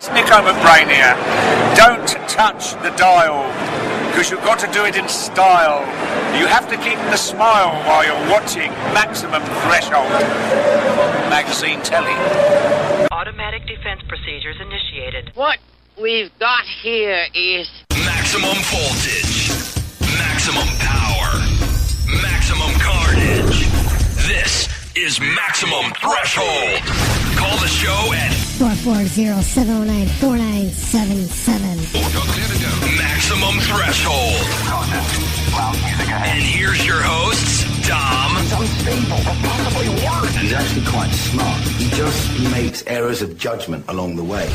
Nico McBrain here. Don't touch the dial, because you've got to do it in style. You have to keep the smile while you're watching Maximum Threshold. Magazine telly. Automatic defense procedures initiated. What we've got here is maximum voltage, maximum power, maximum carnage. This is Maximum Threshold. Call the show at 440-709-4977. Maximum Threshold. And here's your hosts, Dom. He's unstable, but possibly worse. He's actually quite smart. He just makes errors of judgment along the way.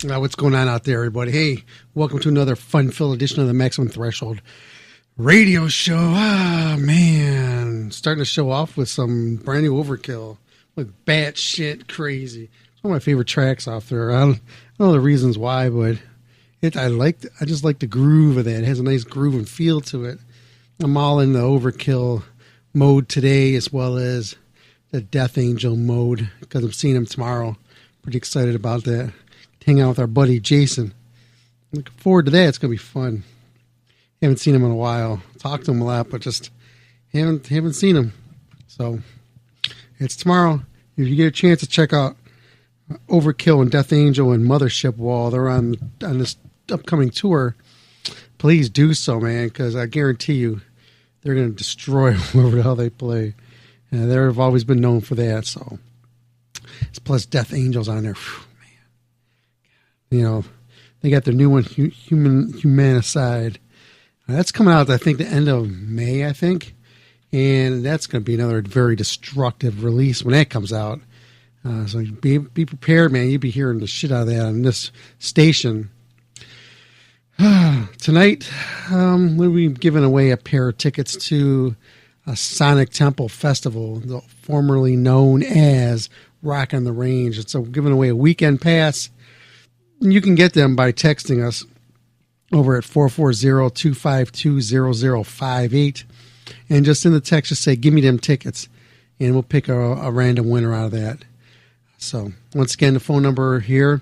What's going on out there, everybody? Hey, welcome to another fun-filled edition of the Maximum Threshold radio show. Ah, man. Starting to show off with some brand new Overkill with batshit crazy. It's one of my favorite tracks off there. I don't know the reasons why, but I just like the groove of that. It has a nice groove and feel to it. I'm all in the Overkill mode today as well as the Death Angel mode because I'm seeing him tomorrow. Pretty excited about that. Hang out with our buddy Jason. Looking forward to that. It's going to be fun. Haven't seen him in a while. Talked to him a lot, but just haven't seen him. So it's tomorrow. If you get a chance to check out Overkill and Death Angel and Mothership while they're on this upcoming tour, please do so, man, because I guarantee you they're going to destroy whoever the hell they play. And they've always been known for that. So plus Death Angel's on there. Whew. You know, they got their new one, Humanicide. That's coming out, I think, the end of May, I think. And that's going to be another very destructive release when that comes out. So be prepared, man. You'll be hearing the shit out of that on this station. Tonight, we'll be giving away a pair of tickets to a Sonic Temple Festival, formerly known as Rock on the Range. So we're giving away a weekend pass. You can get them by texting us over at 440-252-0058. And just in the text, just say, give me them tickets. And we'll pick a random winner out of that. So, once again, the phone number here,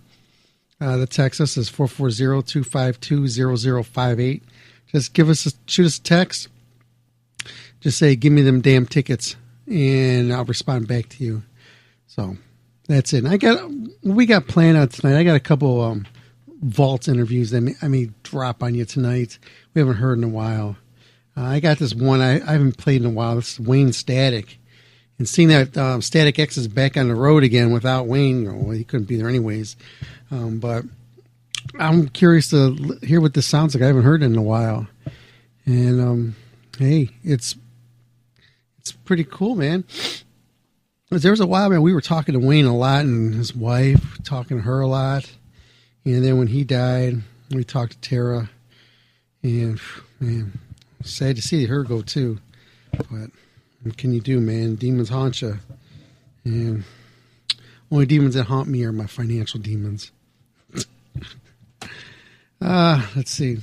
the text us is 440-252-0058. Just shoot us a text. Just say, give me them damn tickets. And I'll respond back to you. So, that's it. We got planned out tonight. I got a couple vault interviews that I may drop on you tonight. We haven't heard in a while. I got this one I haven't played in a while. This is Waynestatic. And seeing that Static X is back on the road again without Wayne, well, he couldn't be there anyways. But I'm curious to hear what this sounds like. I haven't heard it in a while. And hey, it's pretty cool, man. There was a while, man, we were talking to Wayne a lot and his wife, talking to her a lot. And then when he died, we talked to Tara. And, man, sad to see her go, too. But what can you do, man? Demons haunt you. And only demons that haunt me are my financial demons. Let's see.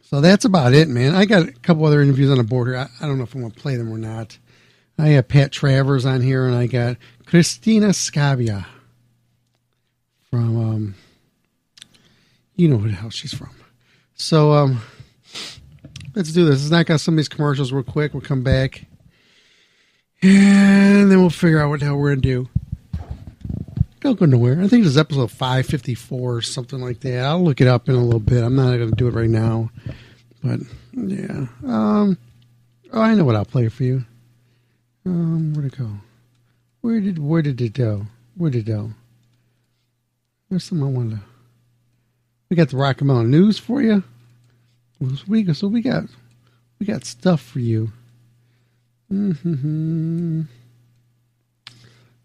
So that's about it, man. I got a couple other interviews on the board here. I don't know if I'm going to play them or not. I have Pattravers on here, and I got Christina Scabia from, you know who the hell she's from. So, let's do this. Let's knock out some of these commercials real quick. We'll come back, and then we'll figure out what the hell we're going to do. Don't go nowhere. I think this is episode 554 or something like that. I'll look it up in a little bit. I'm not going to do it right now, but, yeah. I know what I'll play for you. Where'd it go? Where did it go? Where'd it go? There's something I wanted to... We got the Rock and Roll news for you. So we got stuff for you. Mm-hmm. I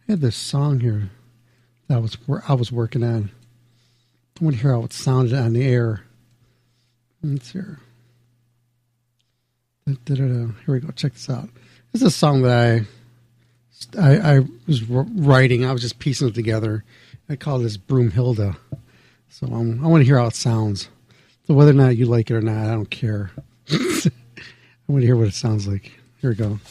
had this song here that I was working on. I want to hear how it sounded on the air. Let's hear. Here we go. Check this out. This is a song that I was writing. I was just piecing it together. I call this Broomhilda. So I want to hear how it sounds. So whether or not you like it or not, I don't care. I want to hear what it sounds like. Here we go.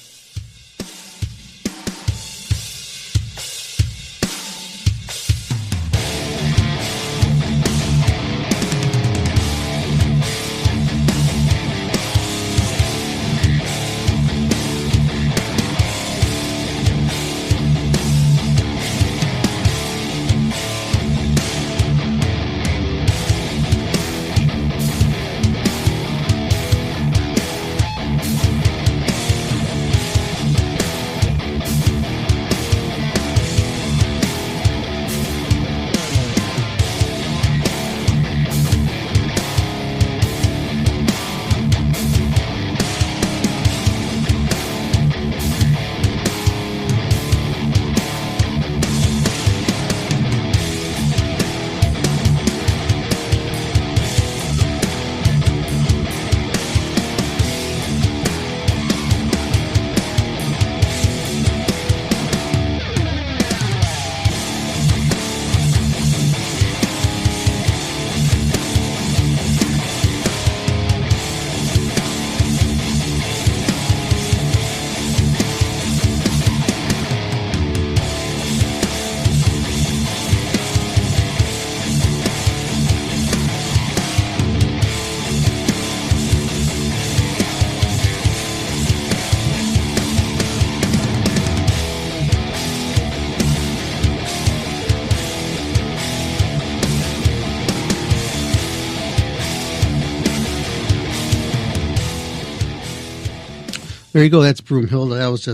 There you go. That's Broomhilda. That was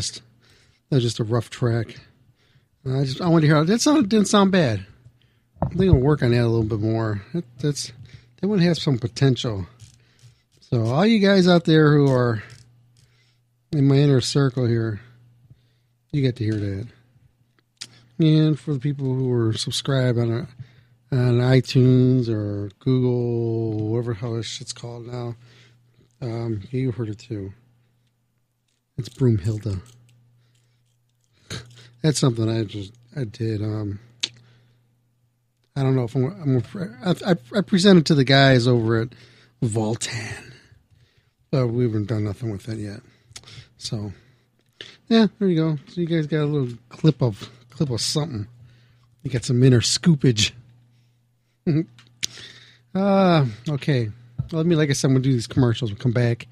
just a rough track. I want to hear that. Didn't sound bad. I think I'll work on that a little bit more. That one has some potential. So all you guys out there who are in my inner circle here, you get to hear that. And for the people who are subscribed on iTunes or Google, whatever the hell this shit's called now, you heard it too. It's Broomhilda. That's something I did. I don't know if I presented to the guys over at Voltan, but we haven't done nothing with it yet. So, yeah, there you go. So you guys got a little clip of something. You got some inner scoopage. Okay. Well, like I said, I'm going to do these commercials. We'll come back.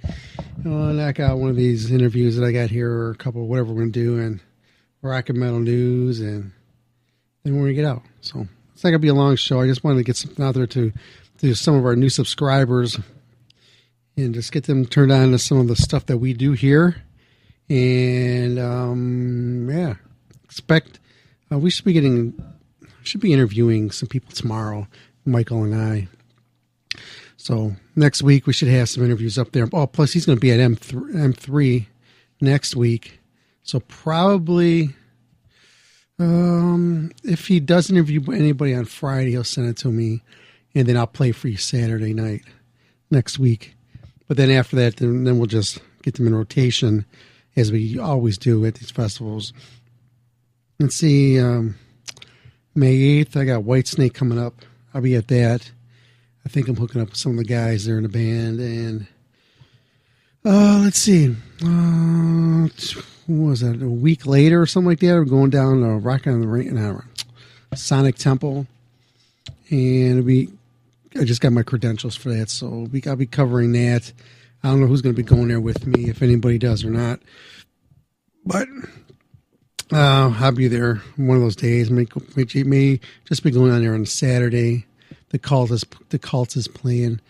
Knock out one of these interviews that I got here, or a couple, whatever we're going to do, and rock and metal news, and then we're going to get out. So it's not going to be a long show. I just wanted to get something out there to some of our new subscribers and just get them turned on to some of the stuff that we do here. And, yeah, expect we should be interviewing some people tomorrow, Michael and I. So next week we should have some interviews up there. Oh, plus he's going to be at M3 next week. So probably, if he does interview anybody on Friday, he'll send it to me, and then I'll play for you Saturday night next week. But then after that, then we'll just get them in rotation, as we always do at these festivals. Let's see, May 8th, I got Whitesnake coming up. I'll be at that. I think I'm hooking up with some of the guys there in the band. And let's see, what was that, a week later or something like that? We're going down to Rock on the Ring, Sonic Temple. And I just got my credentials for that, so I'll be covering that. I don't know who's going to be going there with me, if anybody does or not. But I'll be there one of those days. May just be going on there on a Saturday. The Cult is playing.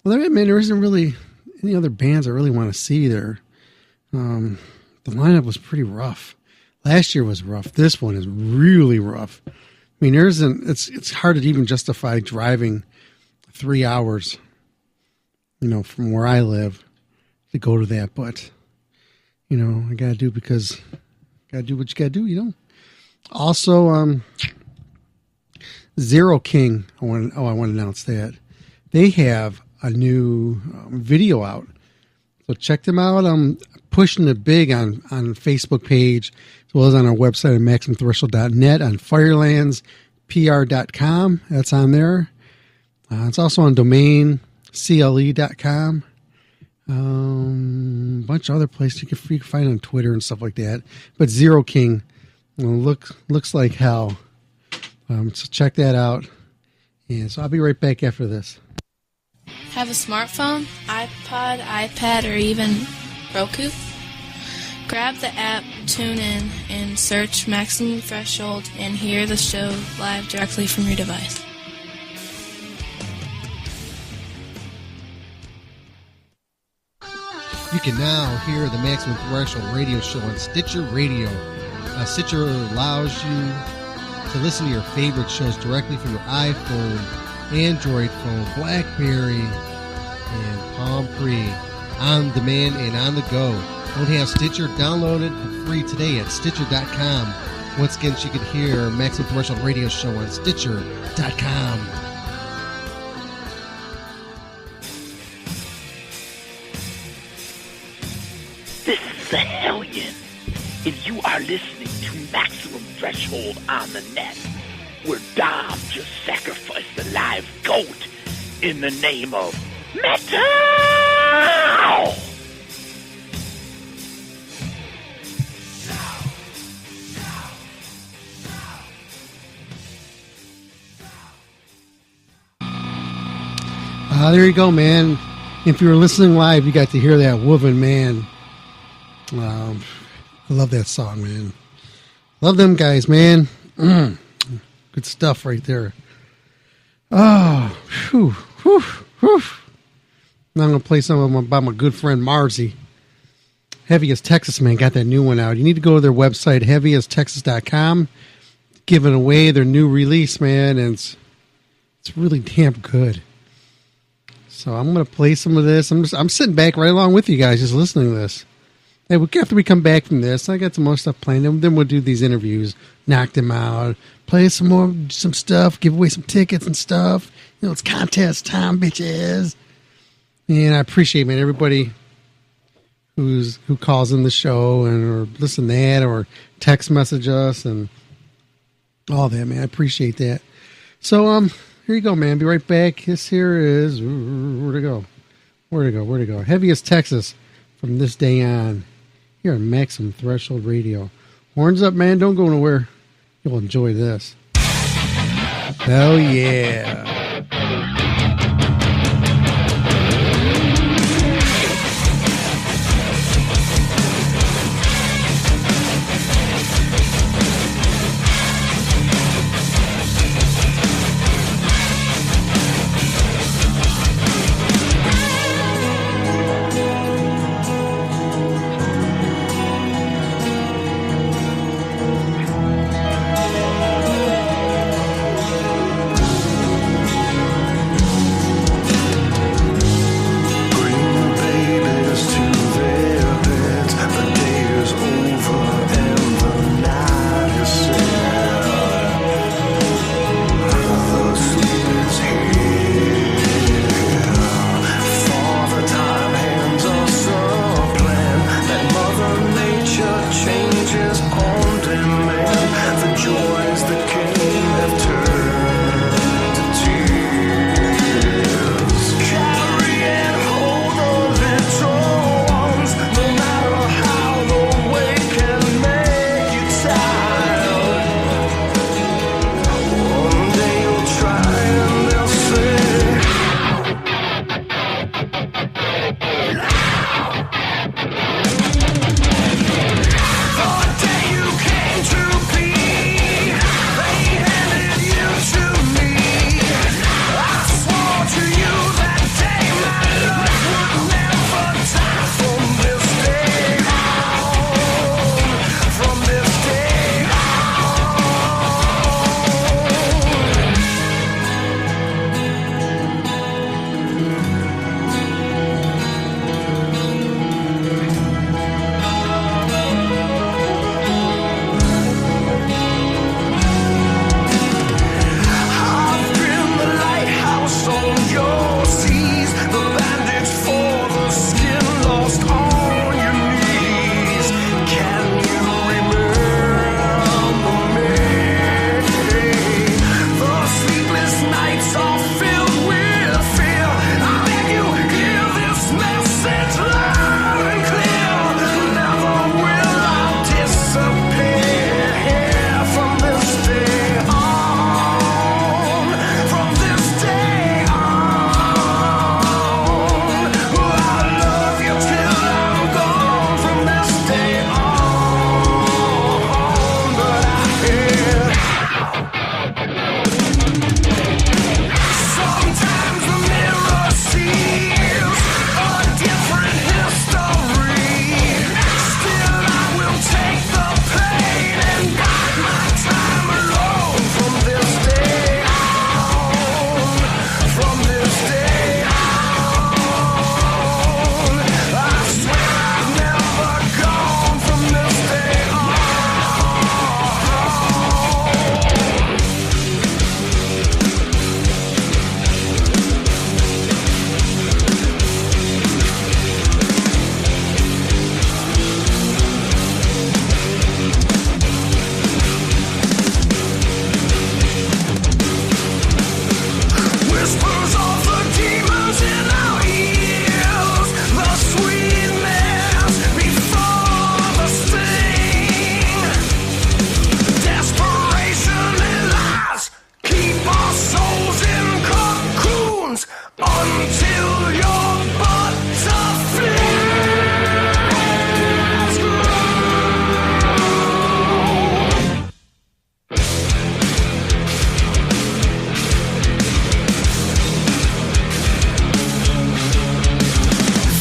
Well, there isn't really any other bands I really want to see there. The lineup was pretty rough. Last year was rough. This one is really rough. I mean, it's hard to even justify driving 3 hours, from where I live to go to that. But, I got to do what you got to do, Also, Zero King, I want to announce that. They have a new video out. So check them out. I'm pushing it big on Facebook page, as well as on our website at MaximumThreshold.net, on FirelandsPR.com. That's on there. It's also on domain, CLE.com. A bunch of other places you can find on Twitter and stuff like that. But Zero King looks like hell. So check that out. And so I'll be right back after this. Have a smartphone, iPod, iPad, or even Roku? Grab the app, tune in, and search Maximum Threshold and hear the show live directly from your device. You can now hear the Maximum Threshold radio show on Stitcher Radio. Stitcher allows you to listen to your favorite shows directly from your iPhone, Android phone, BlackBerry, and Palm Pre, on demand and on the go. Don't have Stitcher? Download it for free today at Stitcher.com. Once again, you can hear Maximum Threshold radio show on Stitcher.com. This is the Hellion, and you are listening to Maximum Threshold on the net, where Dom just sacrificed the live goat in the name of metal! There you go, man. If you were listening live, you got to hear that Woven Man. I love that song, man. Love them guys, man. Good stuff right there. Oh, whew, whew, whew. Now I'm going to play some of them by my good friend Marzi. Heavy as Texas, man, got that new one out. You need to go to their website, heavyastexas.com. Giving away their new release, man, and it's really damn good. So I'm going to play some of this. I'm sitting back right along with you guys, just listening to this. Hey, after we come back from this, I got some more stuff playing. Then we'll do these interviews, knock them out, play some stuff, give away some tickets and stuff. You know, it's contest time, bitches. And I appreciate, man, everybody who calls in the show or listen to that or text message us and all that, man. I appreciate that. So here you go, man. Be right back. This here is where'd it go? Heaviest Texas from this day on here on Maximum Threshold Radio. Horns up, man. Don't go nowhere. You'll enjoy this. Hell yeah.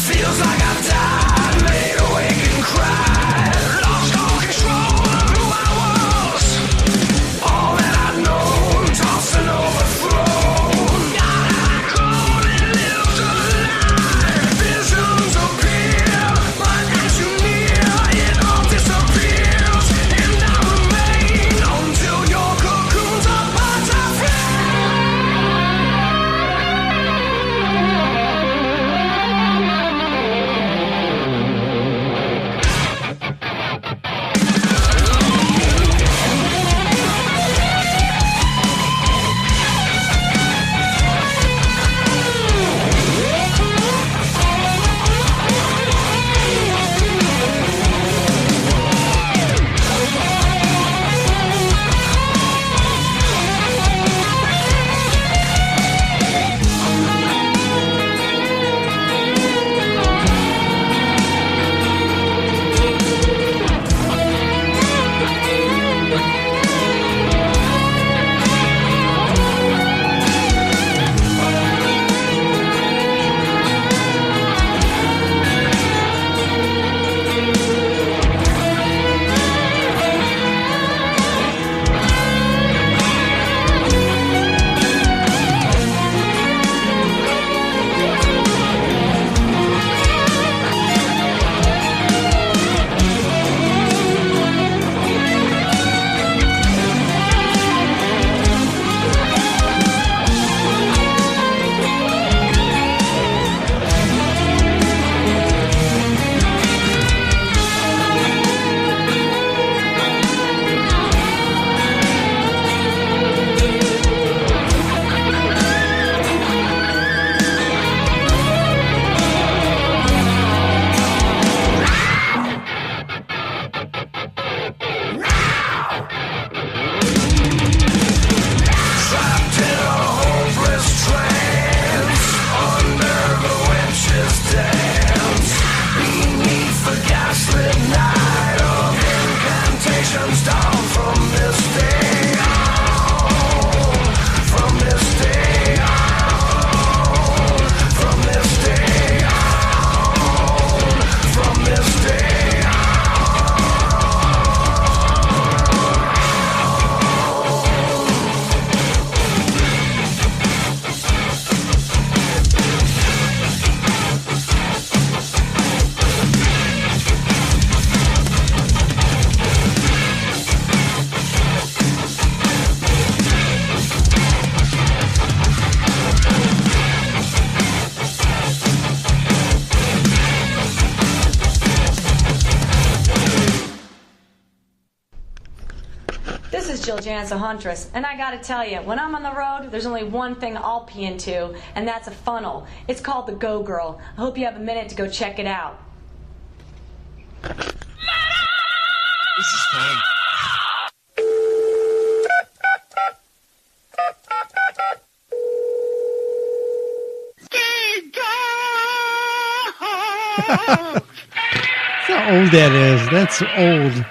Feels like I've died, laid awake and Jan's a huntress, and I gotta tell you, when I'm on the road, there's only one thing I'll pee into, and that's a funnel. It's called the Go Girl. I hope you have a minute to go check it out. This is fun. That's how old that is. That's old.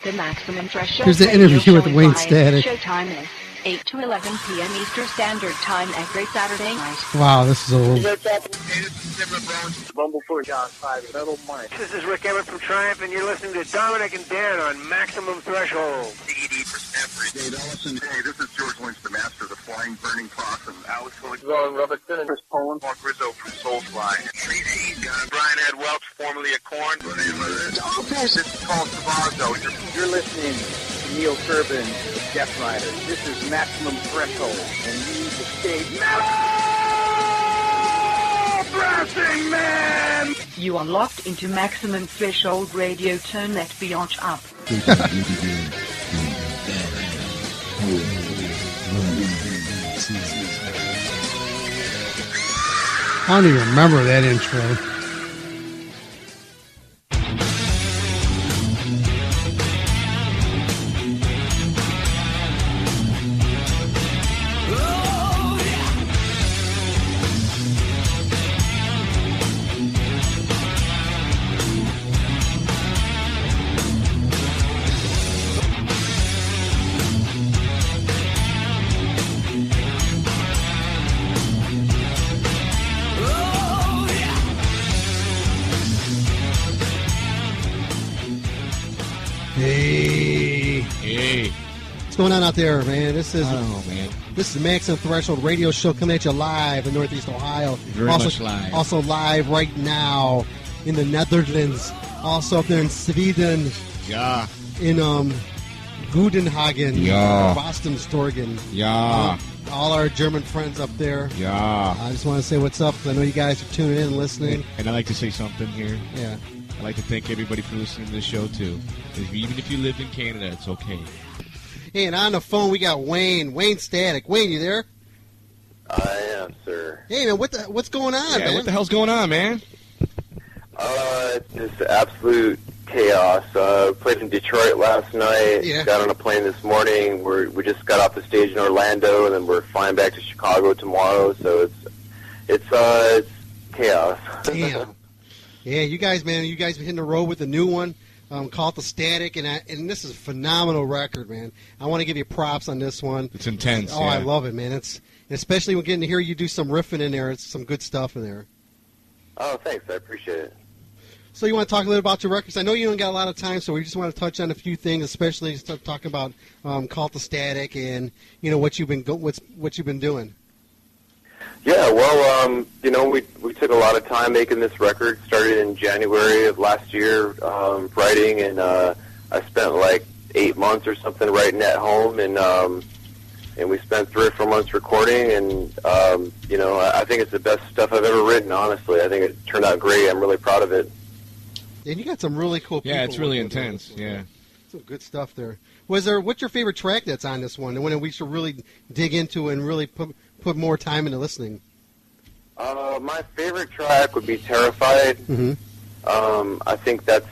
The Maximum Threshold. Here's the interview with Wayne Showtime is 8 to 11 p.m. Eastern Standard Time every Saturday night. Wow, this is old. Bumblefoot John 5 Metal Mind. This is Rick Emmett from Triumph, and you're listening to Dominic and Dan on Maximum Threshold. Dave Ellison. Hey, this is George Lynch, the master of the flying burning possum. Alex Ron Robertson and Chris Poland. Mark Rizzo from Soulfly. Brian Ed Welch, formerly of Korn. This is Paul Savazzo. You're listening to Neil Turbin, Death Rider. This is Maximum Threshold, and you need to stay Brassing Man! You are locked into Maximum Threshold Radio. Turn that biatch up. I don't even remember that intro. What's going on out there, man? This is This is the Maximum Threshold Radio Show coming at you live in Northeast Ohio. Very much live. Also live right now in the Netherlands. Also up there in Sweden. Yeah. In Gudenhagen. Yeah. Boston, Storgen. Yeah. All our German friends up there. Yeah. I just want to say what's up, because I know you guys are tuning in and listening. And I'd like to say something here. Yeah. I'd like to thank everybody for listening to this show, too. Even if you lived in Canada, it's okay. Hey, and on the phone we got Waynestatic. Wayne, you there? I am, sir. Hey, man, what's going on, yeah, man? What the hell's going on, man? It's just absolute chaos. Played in Detroit last night. Yeah. Got on a plane this morning. We just got off the stage in Orlando, and then we're flying back to Chicago tomorrow. So it's chaos. Damn. Yeah, you guys, man, you guys been hitting the road with the new one. Called The Static, and this is a phenomenal record, man. I want to give you props on this one. It's intense. Oh, yeah. I love it, man. It's especially when getting to hear you do some riffing in there. It's some good stuff in there. Oh, thanks. I appreciate it. So you want to talk a little about your records? I know you don't got a lot of time, so we just want to touch on a few things, especially talking about Called The Static and what you've been doing. Yeah, well, we took a lot of time making this record. Started in January of last year, writing, and I spent like 8 months or something writing at home, and we spent 3 or 4 months recording, and I think it's the best stuff I've ever written. Honestly, I think it turned out great. I'm really proud of it. And you got some really cool people. Yeah, it's really intense. Yeah, some good stuff there. What's your favorite track that's on this one? The one that we should really dig into and really put more time into listening? My favorite track would be Terrified. Mm-hmm. I think that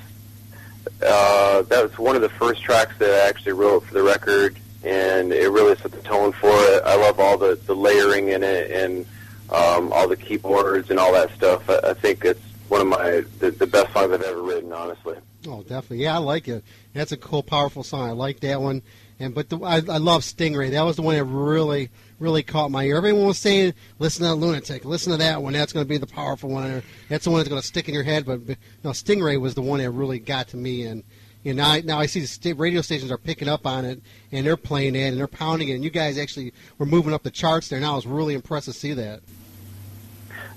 was one of the first tracks that I actually wrote for the record, and it really set the tone for it. I love all the layering in it and all the keyboards and all that stuff. I think it's one of the best songs I've ever written, honestly. Oh, definitely. Yeah, I like it. That's a cool, powerful song. I like that one. But I love Stingray. That was the one that really, really caught my ear. Everyone was saying, listen to Lunatic, listen to that one. That's going to be the powerful one. That's the one that's going to stick in your head. But no, Stingray was the one that really got to me. And now I see the radio stations are picking up on it, and they're playing it, and they're pounding it. And you guys actually were moving up the charts there. Now I was really impressed to see that.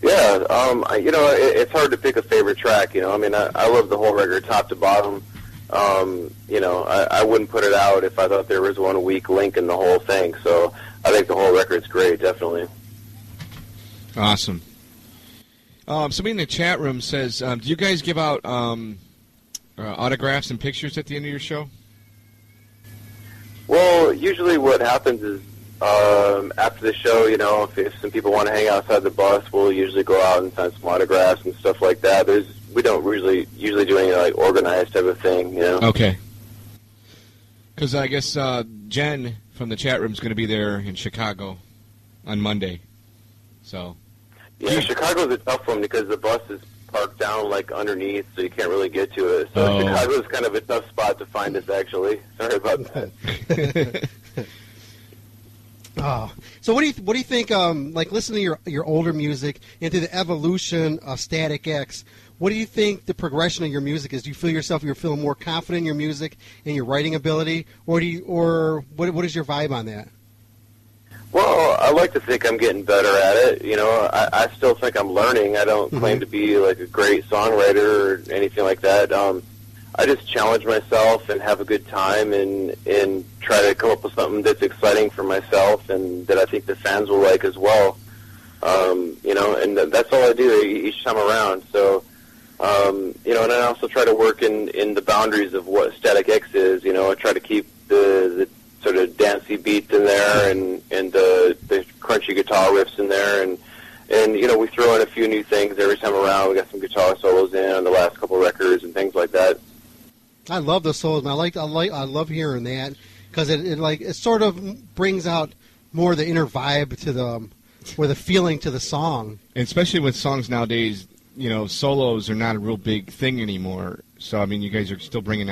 Yeah, it's hard to pick a favorite track. I love the whole record top to bottom. I wouldn't put it out if I thought there was one weak link in the whole thing. So I think the whole record's great, definitely. Awesome. Somebody in the chat room says, do you guys give out autographs and pictures at the end of your show? Well, usually what happens is after the show, you know, if some people want to hang outside the bus, we'll usually go out and sign some autographs and stuff like that. We don't usually do any like organized type of thing, you know. Okay. Because I guess Jen from the chat room is going to be there in Chicago on Monday. So. Yeah, Chicago's a tough one because the bus is parked down like underneath, so you can't really get to it. So Chicago's kind of a tough spot to find us, actually. Sorry about that. So what do you think? Like listening to your older music and to the evolution of Static X, what do you think the progression of your music is? Do you feel you're feeling more confident in your music and your writing ability, or what is your vibe on that? Well, I like to think I'm getting better at it. You know, I still think I'm learning. I don't claim to be like a great songwriter or anything like that. I just challenge myself and have a good time and try to come up with something that's exciting for myself and that I think the fans will like as well. You know, and that's all I do each time around. So, you know, and I also try to work in the boundaries of what Static X is. You know, I try to keep the sort of dancey beats in there and the crunchy guitar riffs in there and you know, we throw in a few new things every time around. We got some guitar solos in on the last couple records and things like that. I love the solos, and I love hearing that because it sort of brings out more the inner vibe to the feeling to the song. And especially with songs nowadays, you know, solos are not a real big thing anymore. So I mean, you guys are still carrying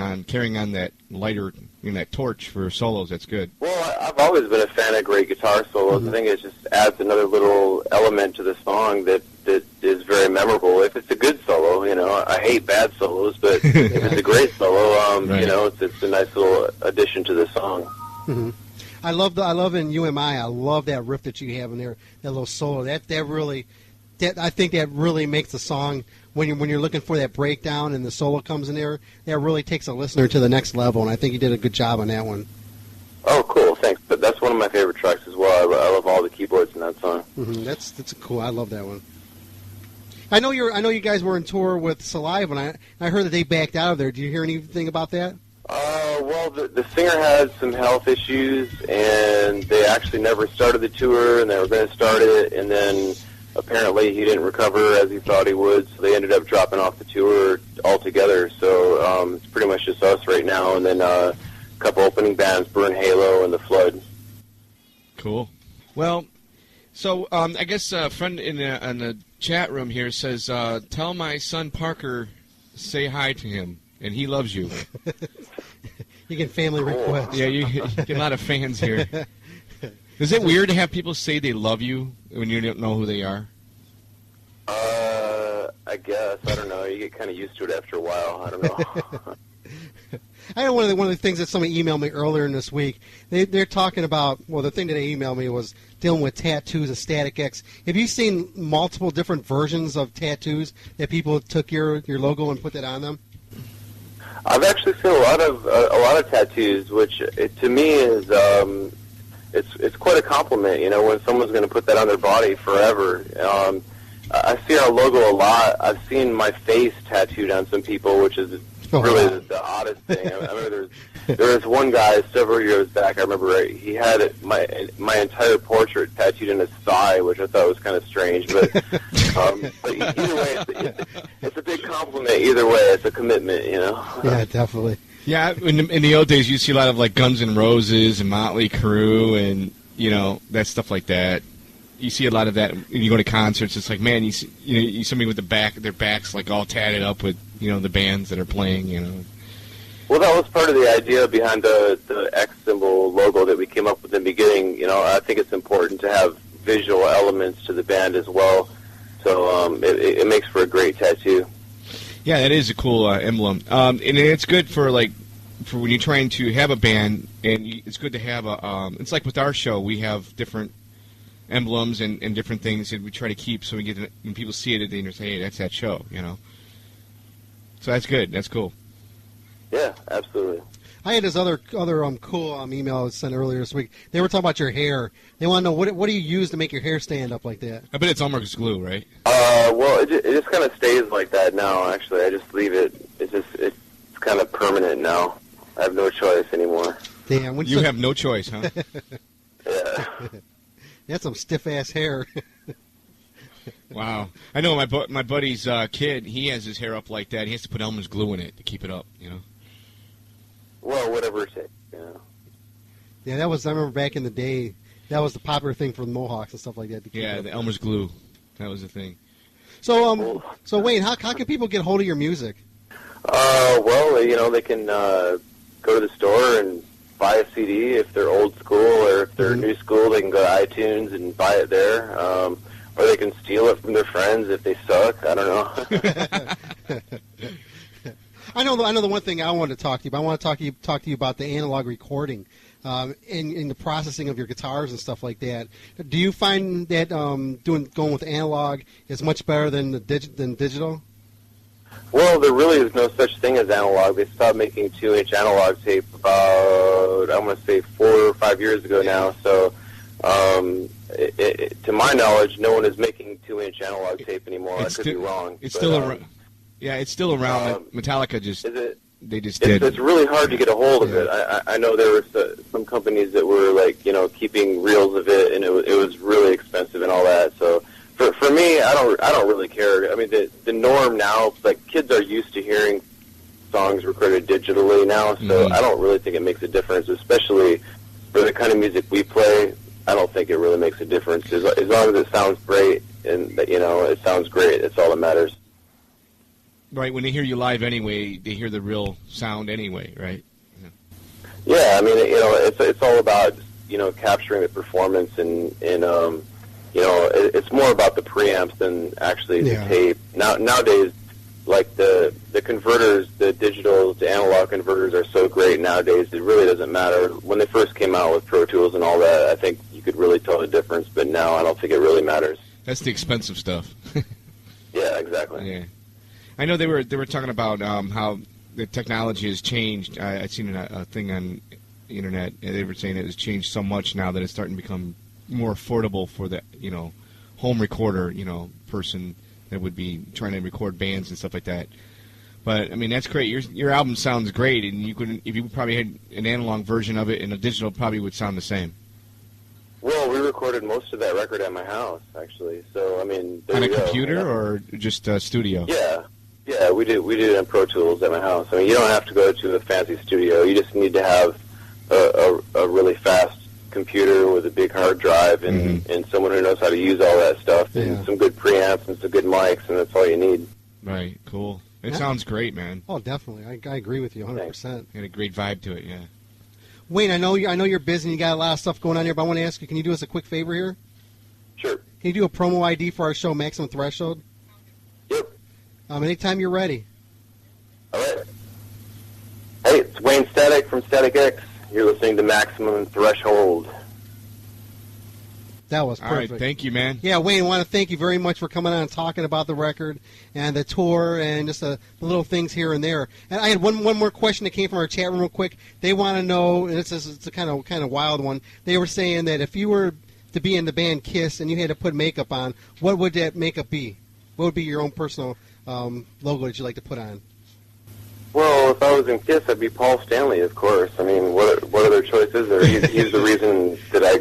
on that lighter, you know, that torch for solos. That's good. Well, I've always been a fan of great guitar solos. I think it just adds another little element to the song that is very memorable. If it's a good solo, you know, I hate bad solos, but if it's a great solo, right. You know, it's a nice little addition to the song. Mm-hmm. I love in UMI. I love that riff that you have in there, that little solo. That really, I think that really makes the song. When you're looking for that breakdown and the solo comes in there, that really takes a listener to the next level, and I think you did a good job on that one. Oh, cool, thanks. But that's one of my favorite tracks as well. I love all the keyboards in that song. Mm-hmm. That's cool. I love that one. I know you guys were on tour with Saliva, and I heard that they backed out of there. Did you hear anything about that? Well, the singer had some health issues, and they actually never started the tour, and they were going to start it, and then apparently he didn't recover as he thought he would, so they ended up dropping off the tour altogether. So it's pretty much just us right now, and then a couple opening bands, Burn Halo and The Flood. Cool. Well, so I guess a friend in the chat room here says, tell my son Parker say hi to him, and he loves you. You get family requests. Yeah, you get a lot of fans here. Is it weird to have people say they love you when you don't know who they are? I guess. I don't know. You get kind of used to it after a while. I don't know. I know one of the things that somebody emailed me earlier in this week. They're talking about, well, the thing that they emailed me was dealing with tattoos of Static X. Have you seen multiple different versions of tattoos that people took your logo and put that on them? I've actually seen a lot of tattoos, which to me is it's quite a compliment. You know, when someone's going to put that on their body forever. I see our logo a lot. I've seen my face tattooed on some people, which is really the oddest thing. I remember there was one guy several years back. I remember he had my entire portrait tattooed in his thigh, which I thought was kind of strange. But either way, it's a big compliment. Either way, it's a commitment. You know. Yeah, definitely. Yeah, in the old days, you see a lot of like Guns N' Roses and Motley Crue and you know that stuff like that. You see a lot of that when you go to concerts. It's like, man, you see somebody with their backs like all tatted up with the bands that are playing. You know. Well, that was part of the idea behind the X symbol logo that we came up with in the beginning. You know, I think it's important to have visual elements to the band as well. So it makes for a great tattoo. Yeah, that is a cool emblem, and it's good for when you're trying to have a band, and it's good to have a. It's like with our show, we have different emblems and different things that we try to keep, so when people see it, they say, "Hey, that's that show," you know. So that's good. That's cool. Yeah, absolutely. I had this other cool email I was sent earlier this week. They were talking about your hair. They want to know what do you use to make your hair stand up like that? I bet it's Elmer's glue, right? Well, it just kind of stays like that now. Actually, I just leave it. It's kind of permanent now. I have no choice anymore. Damn, You have no choice, huh? That's some stiff ass hair. Wow. I know my buddy's kid, he has his hair up like that. He has to put Elmer's glue in it to keep it up, you know? Well, whatever it takes, you know. Yeah, I remember back in the day, that was the popular thing for the Mohawks and stuff like that. To keep Yeah, it up. the Elmer's glue. That was the thing. So, Wayne, how can people get hold of your music? Well, you know, they can go to the store and buy a CD if they're old school, or if they're new school, they can go to iTunes and buy it there. Or they can steal it from their friends if they suck. I don't know. I know the one thing I wanted to talk to you about. I want to talk to you about the analog recording in the processing of your guitars and stuff like that. Do you find that going with analog is much better than digital? Well, there really is no such thing as analog. They stopped making 2-inch analog tape about, I want to say, 4 or 5 years ago now. So, to my knowledge, no one is making 2-inch analog tape anymore. I could be wrong. It's still around. Yeah, it's still around. Metallica just did. It's really hard to get a hold of it. I know there were some companies that were like, you know, keeping reels of it, and it was really expensive and all that. So for me, I don't really care. I mean, the norm now, like, kids are used to hearing songs recorded digitally now, so I don't really think it makes a difference, especially for the kind of music we play. I don't think it really makes a difference. As long as it sounds great, and you know, it sounds great, that's all that matters. Right, when they hear you live anyway, they hear the real sound anyway, right? Yeah, I mean, you know, it's all about, you know, capturing the performance, and you know, it's more about the preamps than actually the tape. Nowadays, like the converters, the digital to analog converters are so great nowadays, it really doesn't matter. When they first came out with Pro Tools and all that, I think you could really tell the difference, but now I don't think it really matters. That's the expensive stuff. Yeah, exactly. Yeah. I know they were talking about how the technology has changed. I've seen a thing on the internet, and they were saying it has changed so much now that it's starting to become more affordable for the, you know, home recorder, you know, person that would be trying to record bands and stuff like that. But I mean, that's great. Your album sounds great, and you could, if you probably had an analog version of it, and a digital probably would sound the same. Well, we recorded most of that record at my house, actually. So I mean, on a computer or just a studio? Yeah, we did it in Pro Tools at my house. I mean, you don't have to go to a fancy studio. You just need to have a really fast computer with a big hard drive and someone who knows how to use all that stuff, and some good preamps and some good mics, and that's all you need. Right, cool. It sounds great, man. Oh, definitely. I agree with you 100%. Had a great vibe to it, yeah. Wayne, I know you're busy and you got a lot of stuff going on here, but I want to ask you, can you do us a quick favor here? Sure. Can you do a promo ID for our show, Maximum Threshold? Yep. Anytime you're ready. All right. Hey, it's Waynestatic from Static X. You're listening to Maximum Threshold. That was perfect. All right, thank you, man. Yeah, Wayne, I want to thank you very much for coming on and talking about the record and the tour and just the little things here and there. And I had one more question that came from our chat room real quick. They want to know, and it's a kind of wild one. They were saying that if you were to be in the band Kiss and you had to put makeup on, what would that makeup be? What would be your own personal logo that you'd like to put on? Well, if I was in Kiss, I'd be Paul Stanley, of course. I mean, what other choice is there? He's the reason that I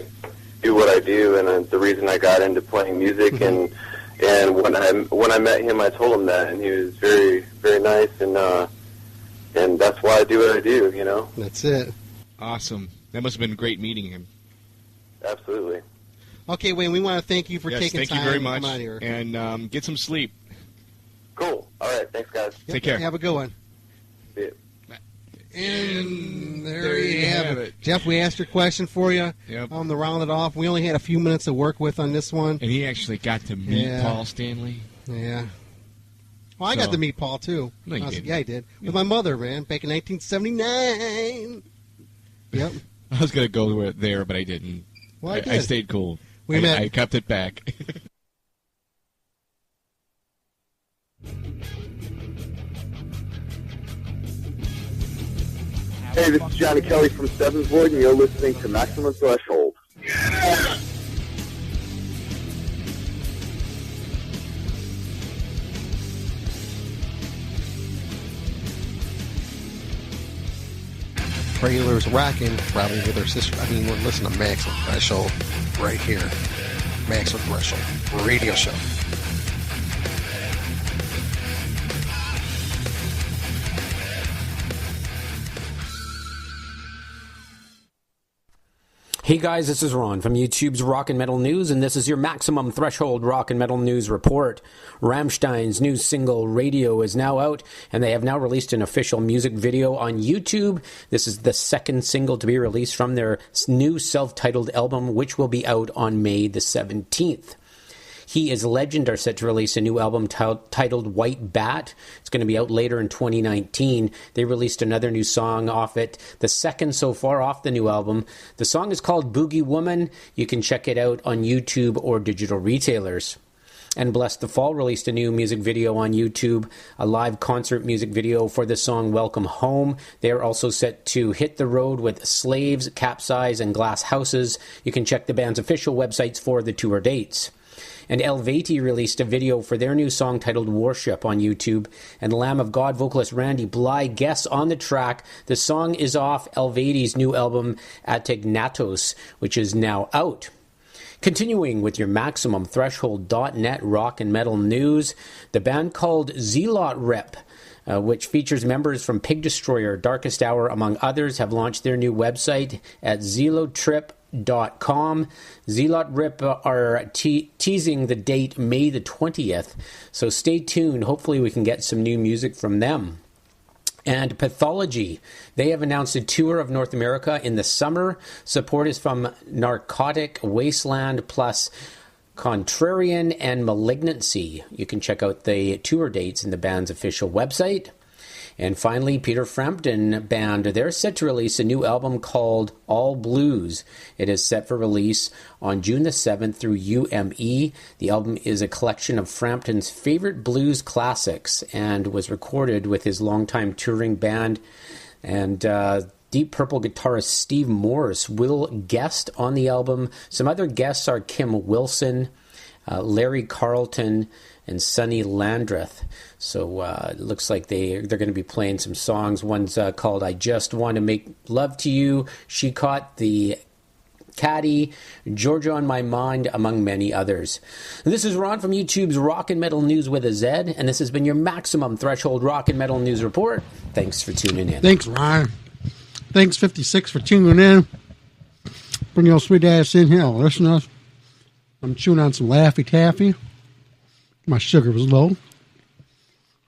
do what I do, and the reason I got into playing music. And when I met him, I told him that, and he was very, very nice, and that's why I do what I do. You know. That's it. Awesome. That must have been great meeting him. Absolutely. Okay, Wayne, we want to thank you for taking thank time you very to much. come out here. And get some sleep. Cool. All right. Thanks, guys. Take care. Have a good one. See ya. And there you have it. Jeff, we asked your question for you. Yep. To round it off, we only had a few minutes to work with on this one. And he actually got to meet Paul Stanley. Yeah. Well, I got to meet Paul, too. No, you didn't. Yeah, I did. With my mother, man, back in 1979. Yep. I was going to go there, but I didn't. Well, I stayed cool. I kept it back. Hey, this is Johnny Kelly from Seven's Void, and you're listening to Maximum Threshold. trailers rocking. Probably hear their sister. I mean, we're listening to Maximum Threshold right here. Maximum Threshold Radio Show. Hey guys, this is Ron from YouTube's Rock and Metal News, and this is your Maximum Threshold Rock and Metal News report. Rammstein's new single, Radio, is now out, and they have now released an official music video on YouTube. This is the second single to be released from their new self-titled album, which will be out on May the 17th. He is Legend are set to release a new album titled White Bat. It's going to be out later in 2019. They released another new song off it, the second so far off the new album. The song is called Boogie Woman. You can check it out on YouTube or digital retailers. And Bless the Fall released a new music video on YouTube, a live concert music video for the song Welcome Home. They are also set to hit the road with Slaves, Capsize, and Glass Houses. You can check the band's official websites for the tour dates. And Elvati released a video for their new song titled Worship on YouTube, and Lamb of God vocalist Randy Bly guests on the track. The song is off Elvati's new album Atignatos, which is now out. Continuing with your MaximumThreshold.net rock and metal news, the band called Zealot Rip, which features members from Pig Destroyer, Darkest Hour, among others, have launched their new website at zealotrip.com. Zealot Rip are teasing the date May the 20th, so stay tuned. Hopefully we can get some new music from them. And Pathology, they have announced a tour of North America in the summer. Support is from Narcotic Wasteland plus Contrarian and Malignancy. You can check out the tour dates in the band's official website. And finally, Peter Frampton Band, they're set to release a new album called All Blues. It is set for release on June the 7th through UME. The album is a collection of Frampton's favorite blues classics and was recorded with his longtime touring band. And Deep Purple guitarist Steve Morse will guest on the album. Some other guests are Kim Wilson, Larry Carlton, and Sonny Landreth. So it looks like they're going to be playing some songs. One's called I Just Want to Make Love to You, She Caught the Caddy, Georgia on My Mind, among many others. This is Ron from YouTube's Rock and Metal News with a Z, and this has been your Maximum Threshold Rock and Metal News Report. Thanks for tuning in. Thanks, Ron. Thanks, 56, for tuning in. Bring your sweet ass in here, listeners. I'm chewing on some Laffy Taffy. My sugar was low.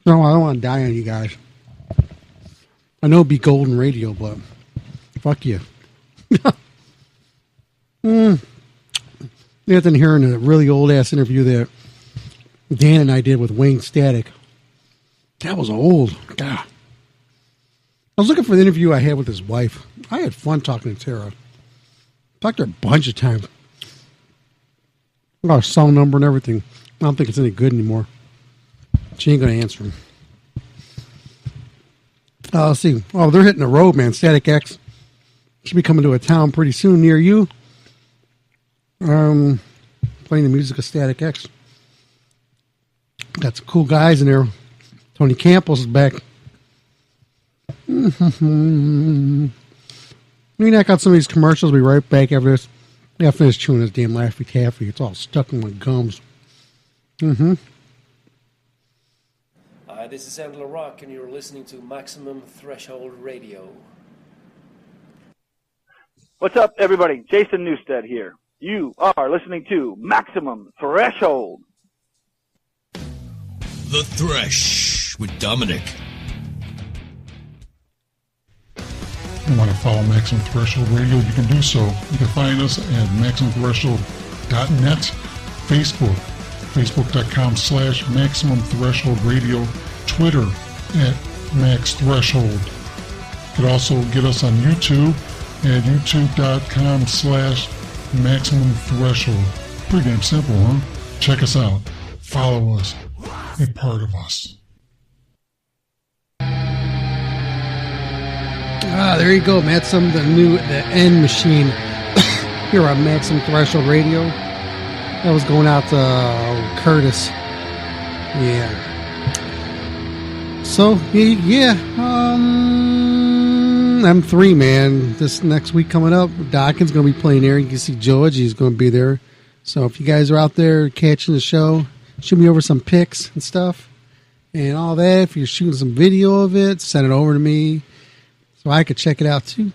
No, I don't want to die on you guys. I know it'd be golden radio, but fuck you. Nothing hearing a really old-ass interview that Dan and I did with waynestatic. That was old. God. I was looking for the interview I had with his wife. I had fun talking to Tara. Talked to her a bunch of times. I got her cell number and everything. I don't think it's any good anymore. She ain't going to answer him. Let's see. Oh, they're hitting the road, man. Static X should be coming to a town pretty soon near you. Playing the music of Static X. Got some cool guys in there. Tony Campbell's is back. Let me knock out some of these commercials. We'll be right back after this. I gotta finish chewing this damn Laffy Taffy. It's all stuck in my gums. Hi, this is Angela Rock, and you're listening to Maximum Threshold Radio. What's up, everybody? Jason Newstead here. You are listening to Maximum Threshold. The Thresh with Dominic. You want to follow Maximum Threshold Radio, you can do so. You can find us at MaximumThreshold.net, Facebook, Facebook.com/Maximum Threshold Radio, Twitter at Max Threshold. You can also get us on YouTube at YouTube.com/Maximum Threshold. Pretty damn simple, huh? Check us out. Follow us. Be part of us. There you go, Matt. The N Machine here on Maximum Threshold Radio. That was going out to Curtis. Yeah. So, yeah. M3, man. This next week coming up, Dawkins going to be playing there. You can see George. He's going to be there. So if you guys are out there catching the show, shoot me over some pics and stuff and all that. If you're shooting some video of it, send it over to me so I could check it out too.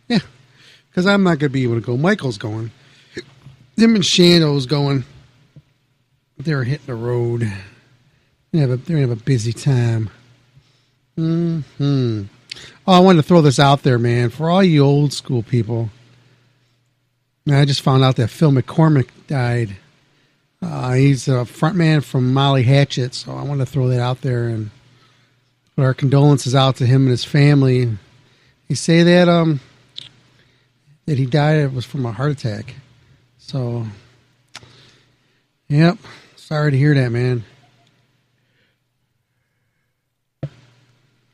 Yeah, because I'm not going to be able to go. Michael's going. Him and Shando's going. They're hitting the road. They're going to have a busy time. Oh, I wanted to throw this out there, man. For all you old school people. Man, I just found out that Phil McCormick died. He's a frontman from Molly Hatchet, so I want to throw that out there and put our condolences out to him and his family. They say that that he died, it was from a heart attack. So, yep, sorry to hear that, man.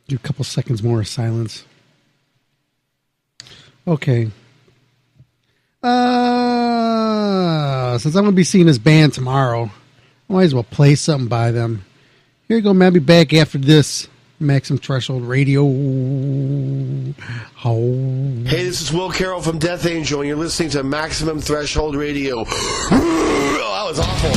Do a couple seconds more of silence. Okay. Since I'm going to be seeing this band tomorrow, I might as well play something by them. Here you go, man. I'll be back after this. Maximum Threshold Radio. Oh. Hey, this is Will Carroll from Death Angel, and you're listening to Maximum Threshold Radio. Oh, that was awful.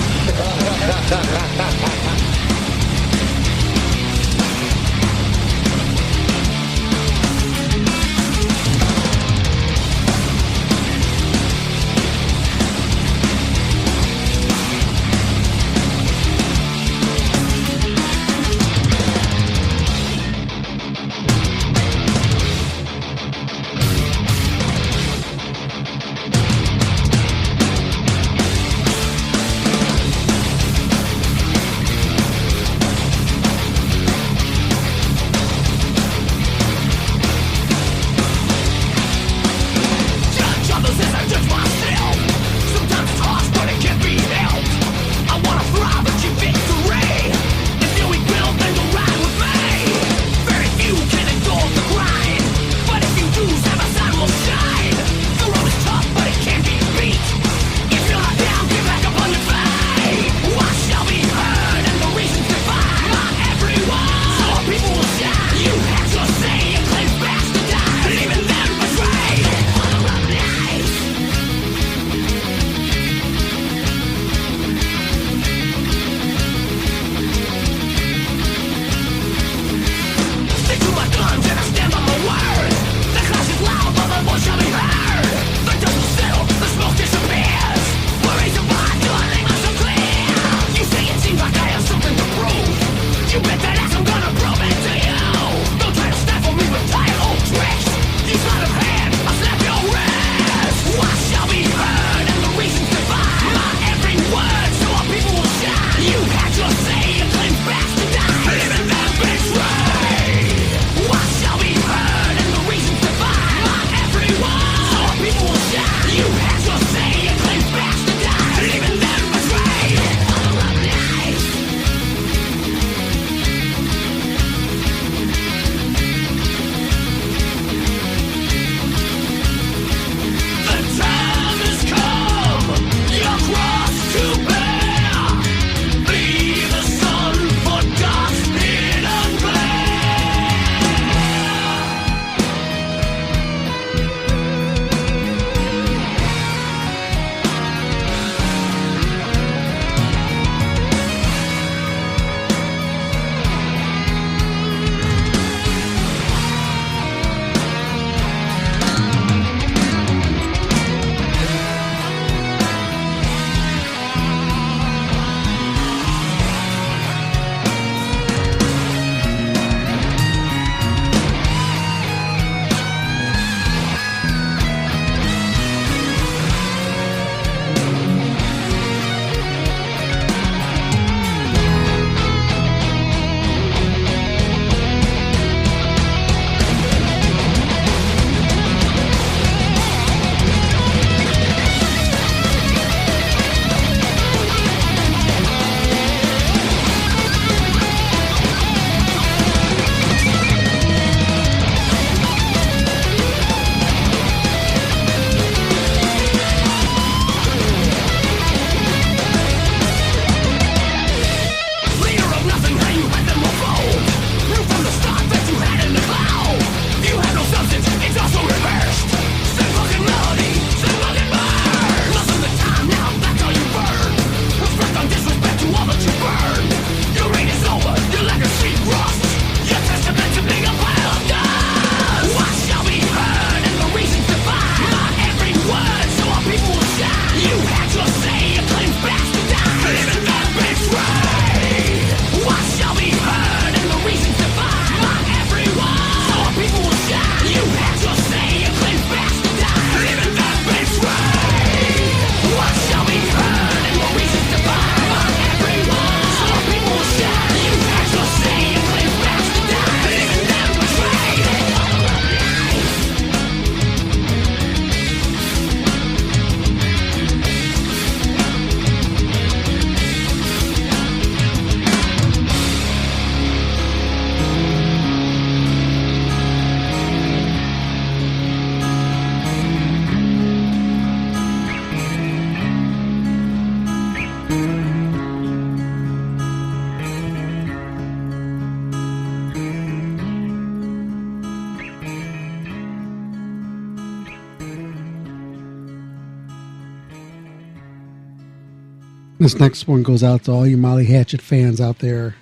This next one goes out to all you Molly Hatchet fans out there.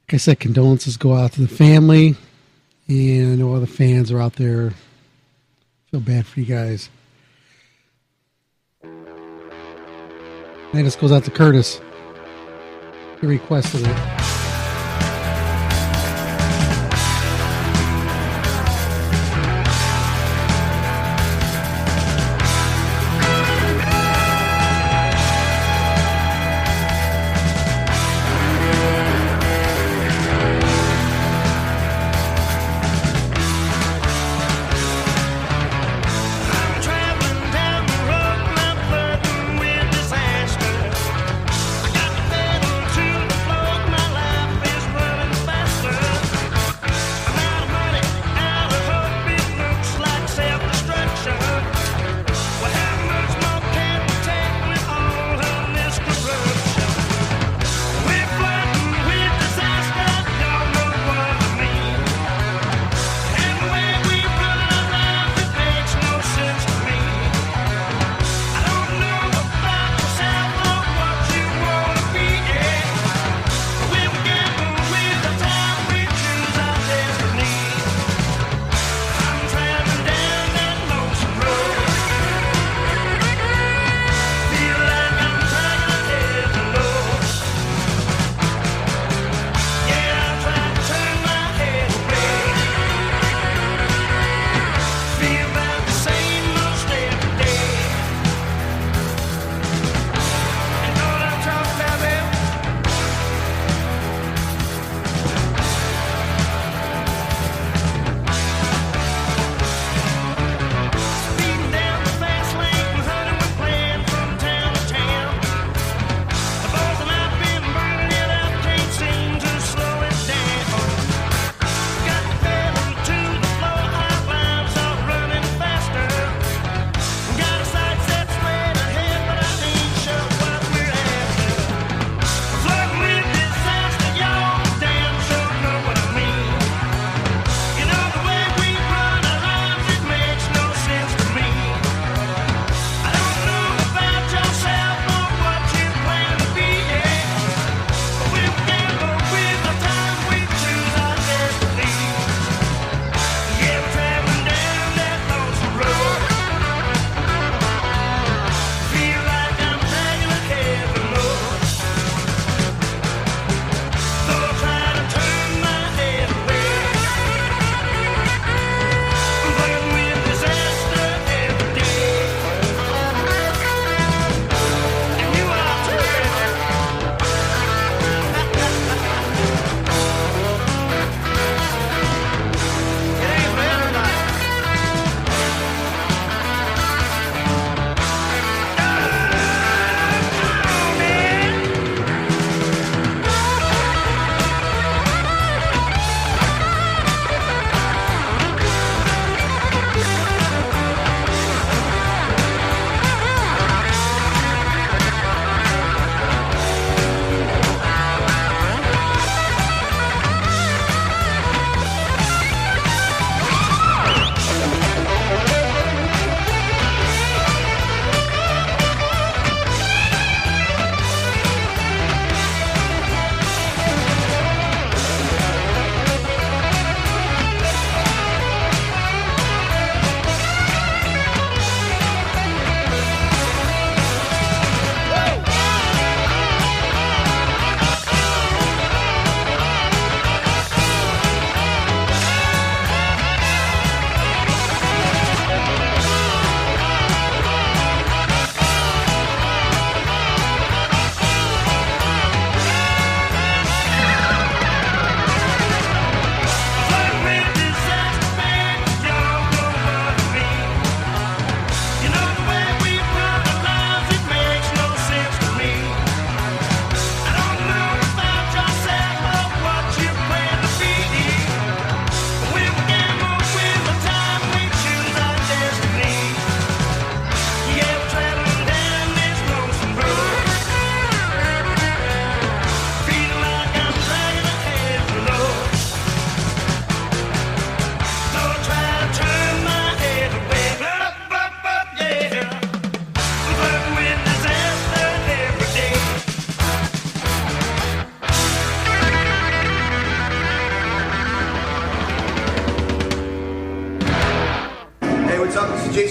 Like I said, condolences go out to the family, and I know all the fans are out there. Feel bad for you guys. And this goes out to Curtis. He requested it. My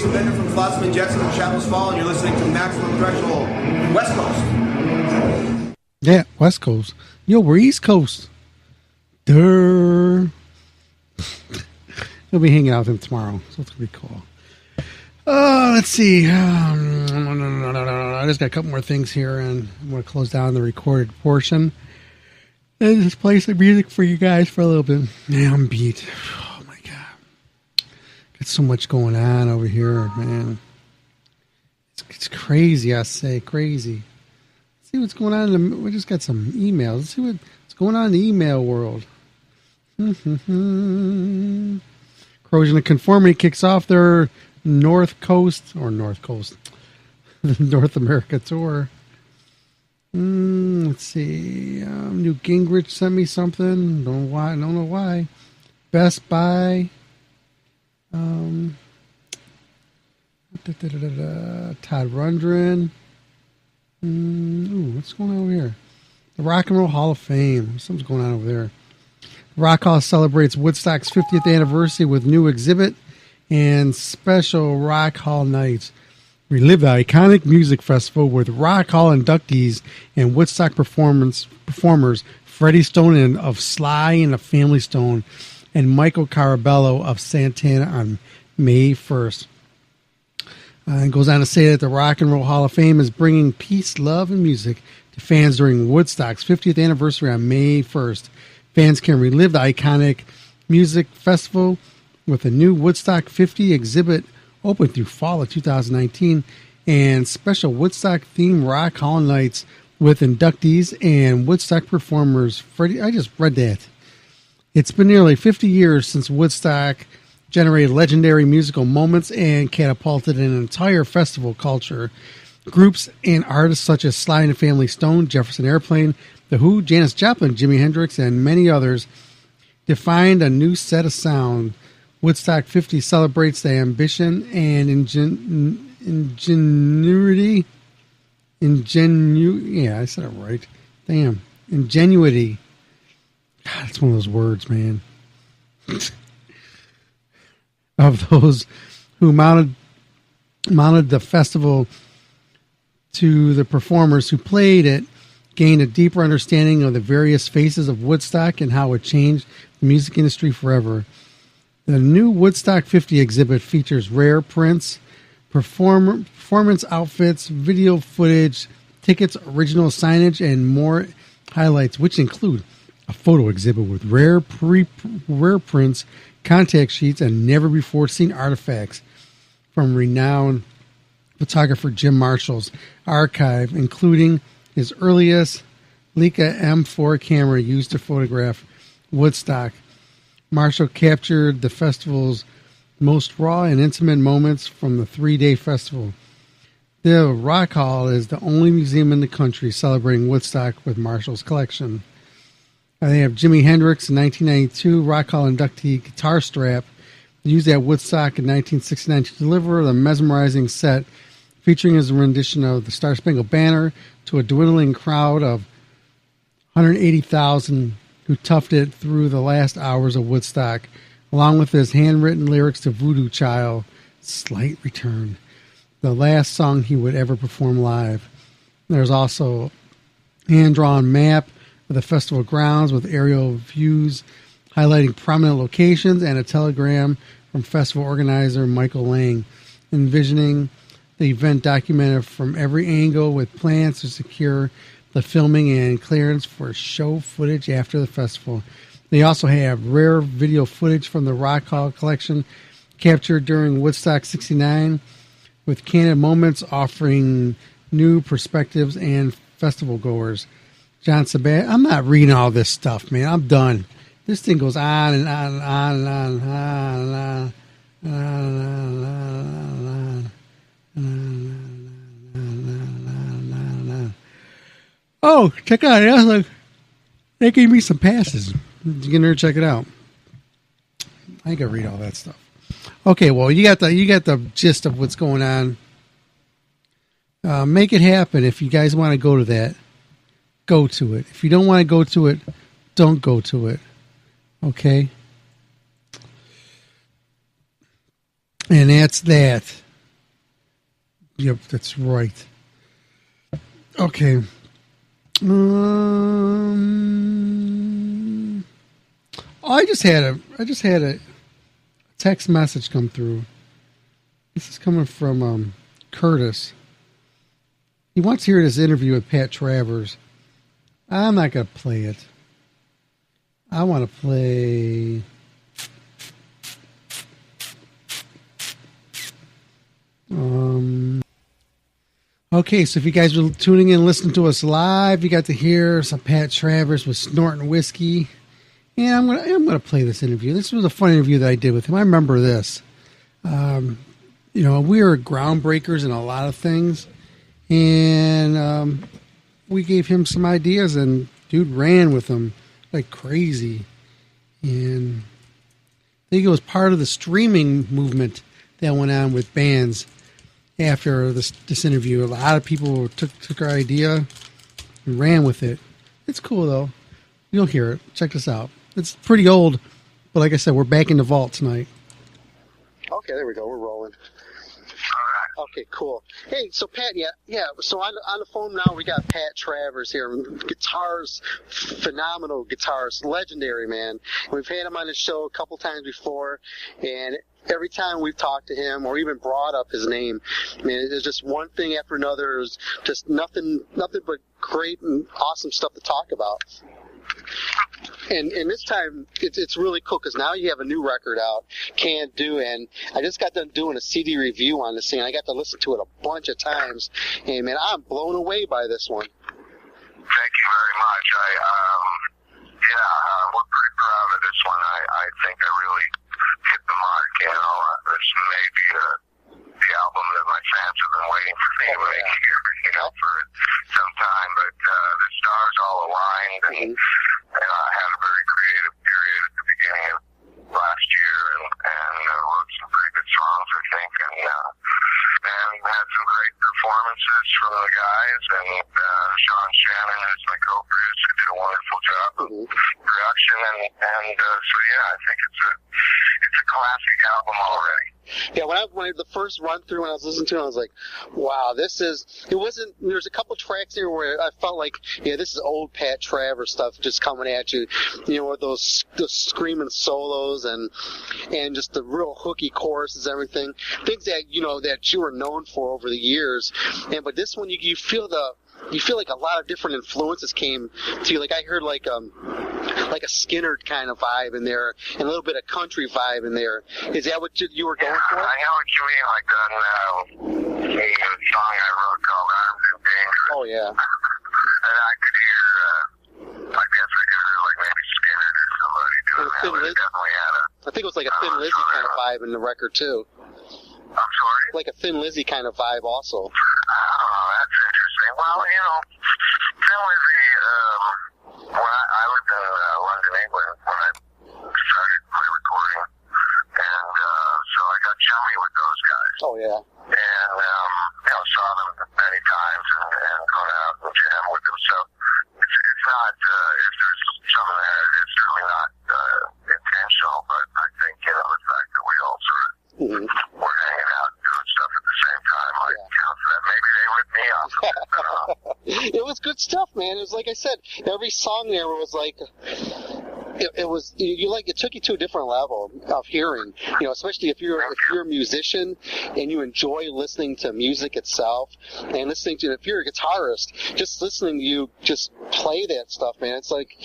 Jason Bender from Flotsam and Jetsam in Chapels Fall, and you're listening to Maximum Threshold, West Coast. Yeah, West Coast. Yo, we're East Coast. Durr. He'll be hanging out with him tomorrow, so it's going to be cool. Let's see. I just got a couple more things here, and I'm going to close down the recorded portion and just play some music for you guys for a little bit. Man, I'm beat. Oh, my God. Got so much going on over here, man. It's crazy, I say. Crazy. Let's see what's going on. We just got some emails. Let's see what's going on in the email world. Corrosion of Conformity kicks off their North America tour. Let's see. Newt Gingrich sent me something. Don't know why. Best Buy. Todd Rundgren. What's going on over here? The Rock and Roll Hall of Fame. Something's going on over there. Rock Hall celebrates Woodstock's 50th anniversary with new exhibit and special Rock Hall nights. Relive the iconic music festival with Rock Hall inductees and Woodstock performers Freddie Stone of Sly and the Family Stone and Michael Carabello of Santana on May 1st. It goes on to say that the Rock and Roll Hall of Fame is bringing peace, love, and music to fans during Woodstock's 50th anniversary on May 1st. Fans can relive the iconic music festival with a new Woodstock 50 exhibit open through fall of 2019 and special Woodstock-themed Rock Hall nights with inductees and Woodstock performers. Freddie, I just read that. It's been nearly 50 years since Woodstock generated legendary musical moments and catapulted an entire festival culture. Groups and artists such as Sly and the Family Stone, Jefferson Airplane, The Who, Janis Joplin, Jimi Hendrix, and many others defined a new set of sound. Woodstock 50 celebrates the ambition and ingenuity. Yeah, I said it right. Damn. Ingenuity. God, it's one of those words, man. Of those who mounted the festival to the performers who played it, gained a deeper understanding of the various phases of Woodstock and how it changed the music industry forever. The new Woodstock 50 exhibit features rare prints, performance outfits, video footage, tickets, original signage, and more highlights, which include a photo exhibit with rare prints, contact sheets, and never-before-seen artifacts from renowned photographer Jim Marshall's archive, including his earliest Leica M4 camera used to photograph Woodstock. Marshall captured the festival's most raw and intimate moments from the 3-day festival. The Rock Hall is the only museum in the country celebrating Woodstock with Marshall's collection. They have Jimi Hendrix in 1992 Rock Hall inductee guitar strap used at Woodstock in 1969 to deliver the mesmerizing set featuring his rendition of the Star Spangled Banner to a dwindling crowd of 180,000 who toughed it through the last hours of Woodstock, along with his handwritten lyrics to Voodoo Child, Slight Return, the last song he would ever perform live. There's also a hand-drawn map of the festival grounds with aerial views highlighting prominent locations and a telegram from festival organizer Michael Lang, envisioning the event documented from every angle with plans to secure the filming and clearance for show footage after the festival. They also have rare video footage from the Rock Hall collection captured during Woodstock 69 with candid moments offering new perspectives and festival goers. John Sebastian, I'm not reading all this stuff, man. I'm done. This thing goes on and on and on and on and on and on and on. Oh, check out it. Look, they gave me some passes. You can check it out. I ain't gonna read all that stuff. Okay, well, you got the gist of what's going on. Make it happen. If you guys want to go to that, go to it. If you don't want to go to it, don't go to it. Okay? And that's that. Yep, that's right. Okay. I just had a text message come through. This is coming from Curtis. He wants to hear this interview with pattravers. I'm not going to play it. I want to play... Okay, so if you guys were tuning in and listening to us live, you got to hear some pattravers with Snorting Whiskey. And I'm gonna play this interview. This was a fun interview that I did with him. I remember this. We were groundbreakers in a lot of things, and we gave him some ideas, and dude ran with them like crazy. And I think it was part of the streaming movement that went on with bands after this interview. A lot of people took our idea and ran with it. It's cool, though. You'll hear it. Check this out. It's pretty old, but like I said, we're back in the vault tonight. Okay, there we go. We're rolling. Okay, cool. Hey, so Pat, yeah. So on the phone now, we got pattravers here. Guitars, phenomenal guitarist, legendary, man. We've had him on the show a couple times before, and every time we've talked to him or even brought up his name, man, there's just one thing after another. There's just nothing but great and awesome stuff to talk about. And this time, it's really cool because now you have a new record out, Can't Do, and I just got done doing a CD review on this thing. I got to listen to it a bunch of times, and man, I'm blown away by this one. Thank you very much. We're pretty proud of this one. I think I really hit the mark. This may be the album that my fans have been waiting for me to make here, for some time. But the stars all aligned, and I had a very creative period at the beginning of last year, and wrote some pretty good songs, I think, and had some great performances from the guys, and Sean Shannon, who's my co-producer, did a wonderful job of production, and so I think it's a classic album already. Yeah, when the first run through, when I was listening to it, I was like, wow, there's a couple tracks here where I felt like, this is old pattravers stuff just coming at you, with those screaming solos and just the real hooky choruses and everything, things that, that you were known for over the years. But this one, you feel like a lot of different influences came to you. Like I heard like a Skinner kind of vibe in there, and a little bit of country vibe in there. Is that what you were going for? I know what you mean. Like a song I wrote called "Armed and Dangerous." Oh yeah. And I could hear, I guess I could hear like maybe Skinner or somebody doing that. But it definitely had I think it was like a Thin Lizzy kind of vibe in the record too. I'm sorry? Like a Thin Lizzy kind of vibe also. Oh, that's interesting. Well, Thin Lizzy, when I lived in London, England, when I started my recording, and so I got chummy with those guys. Oh, yeah. And, saw them many times and gone out and jam with them. So it's not, if there's some of that, it's certainly not intentional, but I think, the fact that we all sort of were hanging out and doing stuff at the same time, counts for that. Maybe they ripped me off. It was good stuff, man. It was like I said, every song there was like, it took you to a different level of hearing, especially if you're a musician and you enjoy listening to music itself and listening to, if you're a guitarist, just listening to you just play that stuff, man. It's like,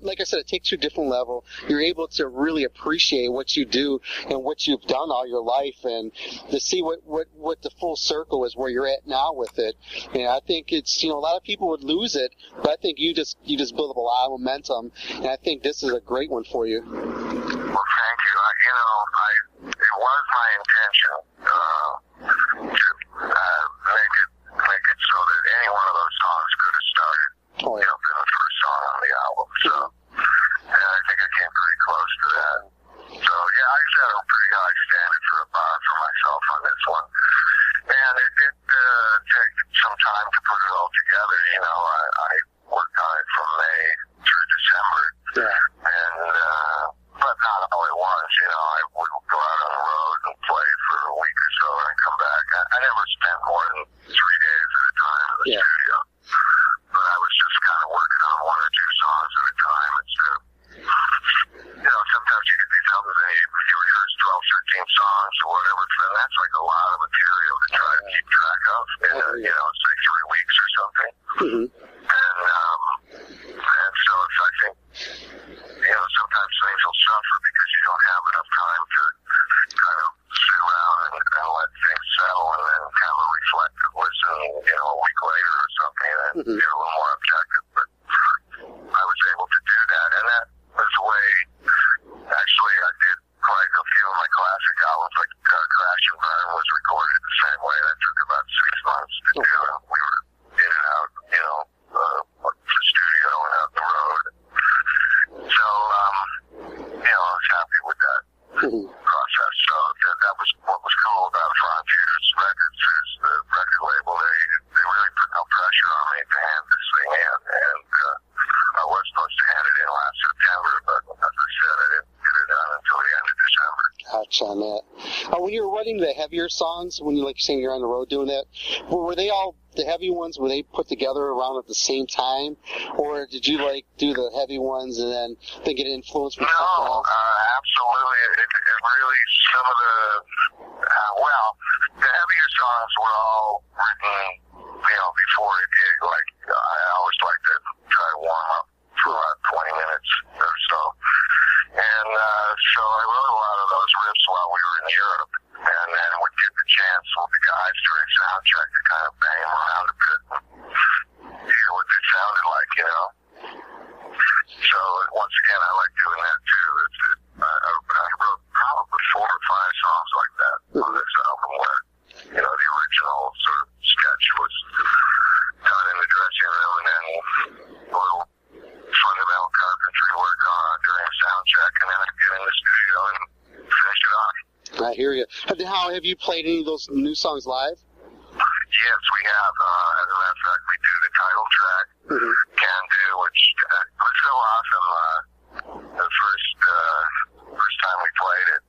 like I said, it takes you to a different level. You're able to really appreciate what you do and what you've done all your life, and to see what the full circle is where you're at now with it. And I think it's, a lot of people would lose it, but I think you just build up a lot of momentum. And I think this is a great one for you. Well, thank you. It was my intention to make it so that any one of those songs could have started, been the first song on the album. So, and I think I came pretty close to that. So, I set a pretty high standard for myself on this one. And it did take some time to put it all together. I worked on it from May through December. Yeah. And, but not all at once, I would go out on the road and play for a week or so and come back. I never everything. And so it's, I think, sometimes things will suffer because you don't have enough time to kind of sit around and let things settle and then have a reflective listen, a week later or something and be a little more objective. But I was able to do that, and that was a way, actually, I did quite a few of my classic albums, like Crash and Burn was recorded the same way. That took about 6 months to do, and we were in and out, the studio and out the road. So, I was happy with that process. So that was what was cool about Frontiers Records is the record label. They really put no pressure on me to hand this thing in, and I was supposed to hand it in last September, but as I said, I didn't get it done until the end of December. Gotcha on that. When you were writing the heavier songs, when you saying you're on the road doing that, were they all the heavy ones? Were they put together around at the same time, or did you do the heavy ones and then get influence from something else? Absolutely. It really some of the the heavier songs were all written, before it did. I always like to try to warm up for about 20 minutes or so. And so I wrote a lot of those riffs while we were in Europe, and then would get the chance with the guys during sound check to kind of bang them around a bit and hear what they sounded like, So once again, I like doing that too. I wrote probably 4 or 5 songs like that on this album where, the original sort of sketch was done in the dressing room and then a little fundamental carpentry work on during a sound check, and then I'd get in the studio and finish it off. I hear you. How have you played any of those new songs live? Yes, we have. As a matter of fact, we do the title track, Can Do, which was so awesome the first time we played it.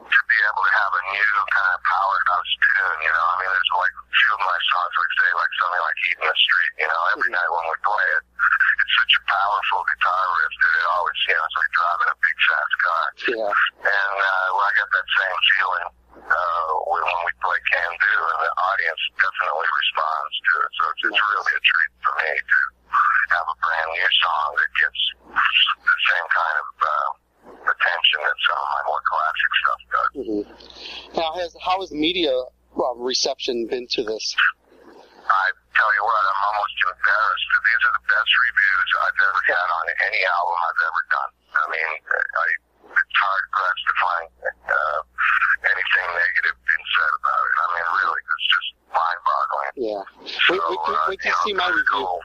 To be able to have a new kind of powerhouse tune, there's a few of my songs, something like Heat in the Street, every night when we play it, it's such a powerful guitar riff that it always, it's like driving a big fast car. Yeah. And I got that same feeling when we play Can Do, and the audience definitely responds to it. So it's really a treat for me to have a brand new song that gets the same kind of attention that some of my more classic stuff does. Now, how has media reception been to this? I tell you what, I'm almost embarrassed. These are the best reviews I've ever had on any album I've ever done. It's hard pressed to find anything negative being said about it. Really, it's just mind-boggling. Yeah. So, wait to see my review. Cool.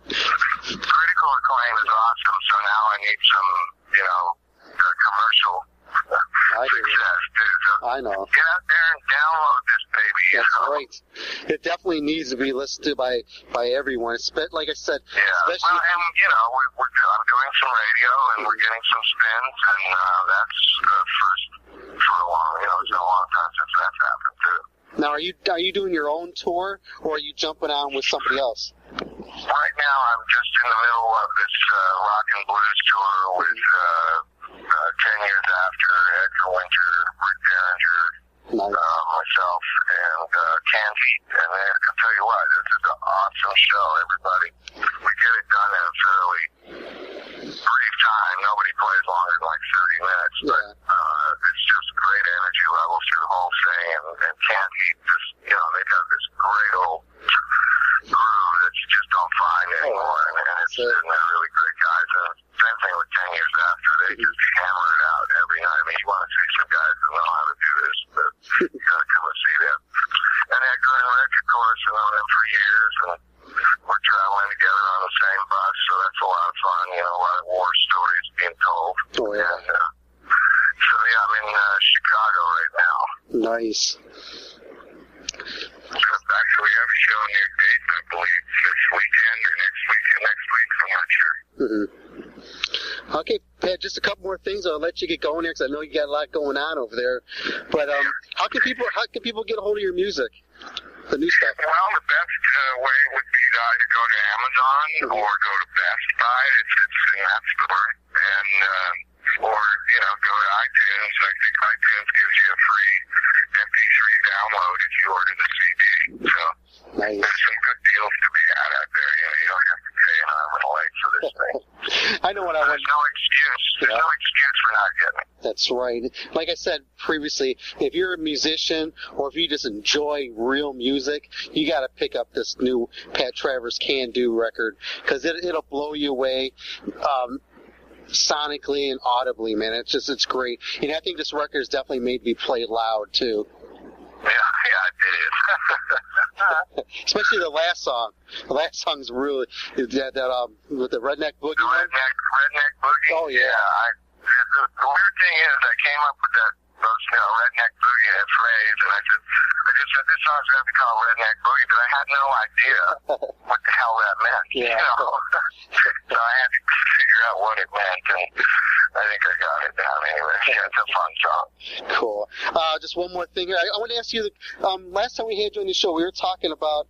Critical acclaim is awesome, so now I need some, commercial success, too. So I know. Get out there and download this baby. That's right. It definitely needs to be listened to by everyone. Like I said, especially. Well, and I'm doing some radio and we're getting some spins, and that's first for a long. It's been a long time since that's happened too. Now, are you doing your own tour, or are you jumping on with somebody else? Right now, I'm just in the middle of this rock and blues tour with 10 years after Edgar Winter, Rick Derringer, myself, and Canned Heat. And I'll tell you what, this is an awesome show, everybody. We get it done in a fairly brief time. Nobody plays longer than 30 minutes, but it's just great energy levels through the whole thing. And Canned Heat, they got this great old groove that you just don't find anymore, and they're really great guys. And same thing with 10 years after, they just hammer it out every night. You want to see some guys that know how to do this, but you got to come and see them. And Edgar and Rick, of course, have known them for years, and we're traveling together on the same bus, so that's a lot of fun. A lot of war stories being told. Oh, yeah. And, so, I'm in Chicago right now. Nice. Actually, we have a show near Dayton, I believe, this weekend or next week, I'm not sure. Okay, Pat, just a couple more things. I'll let you get going here because I know you got a lot going on over there. But how can people get a hold of your music, the new stuff? Well, the best way would be to either go to Amazon or go to Best Buy. It's in that store, and or go to iTunes. I think iTunes gives you a free MP3 download if you order the CD. So Nice. There's some good deals to be had out there. You don't have to pay an arm and a leg for this thing. I know what I want. There's no excuse. There's no excuse for not getting it. That's right. Like I said previously, if you're a musician or if you just enjoy real music, you got to pick up this new Pat Travers Can Do record because it'll blow you away. Sonically and audibly, man. It's great. And I think this record is definitely made me play loud too. Yeah, it is. Especially the last song. The last song's really with the redneck boogie. The redneck boogie. Oh yeah. The weird thing is, I came up with those redneck boogie, that phrase, and I just said this song's going to be called Redneck Boogie, but I had no idea what the hell that meant. Yeah. So I had to figure out what it meant, and I think I got it down anyway. Yeah, it's a fun song. Cool. Just one more thing here. I want to ask you, last time we had you on the show, we were talking about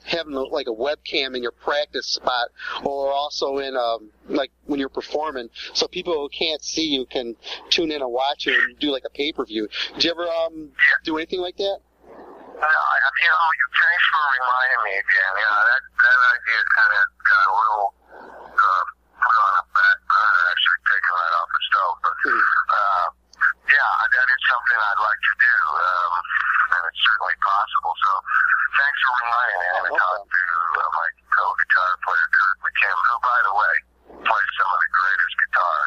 having like a webcam in your practice spot, or also in like when you're performing, so people who can't see you can tune in and watch you and do like a pay-per-view. Did you ever do anything like that? No, thanks for reminding me again. That idea kind of got a little put on a back burner, actually taken right off the stove. But that is something I'd like to do, and it's certainly possible. So thanks for reminding me. I'm going to talk to my co-guitar player, Kurt McKim, who, by the way, plays some of the greatest guitar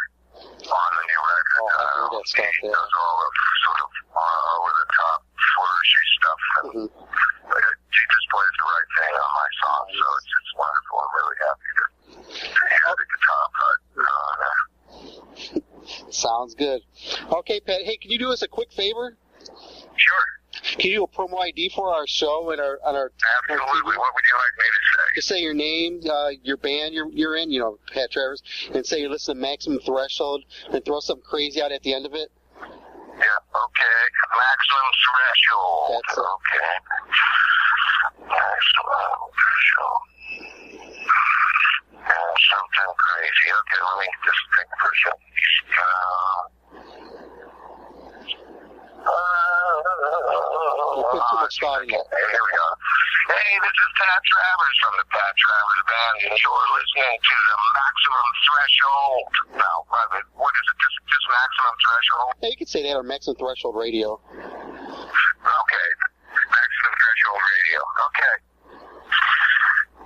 on the new record. He does all the sort of over-the-top flourishy stuff, and he just plays the right thing on my song, so it's wonderful. I'm really happy to hear the guitar part on there. Sounds good. Okay, Pat. Hey, can you do us a quick favor? Sure. Can you do a promo ID for our show and our Absolutely. What would you like me to say? Just say your name, your band you're in, Pat Travers, and say you listen to Maximum Threshold, and throw something crazy out at the end of it. Yeah, okay. Maximum Threshold. That's it. Okay. Maximum Threshold. Something crazy. Okay, let me just think for a second. Put too much thought in it. Here we go. Hey, this is Pat Travers from the Pat Travers Band, and you're listening to the Maximum Threshold. Now, what is it? Just Maximum Threshold? Yeah, you could say that, or Maximum Threshold Radio. Okay. Maximum Threshold Radio. Okay.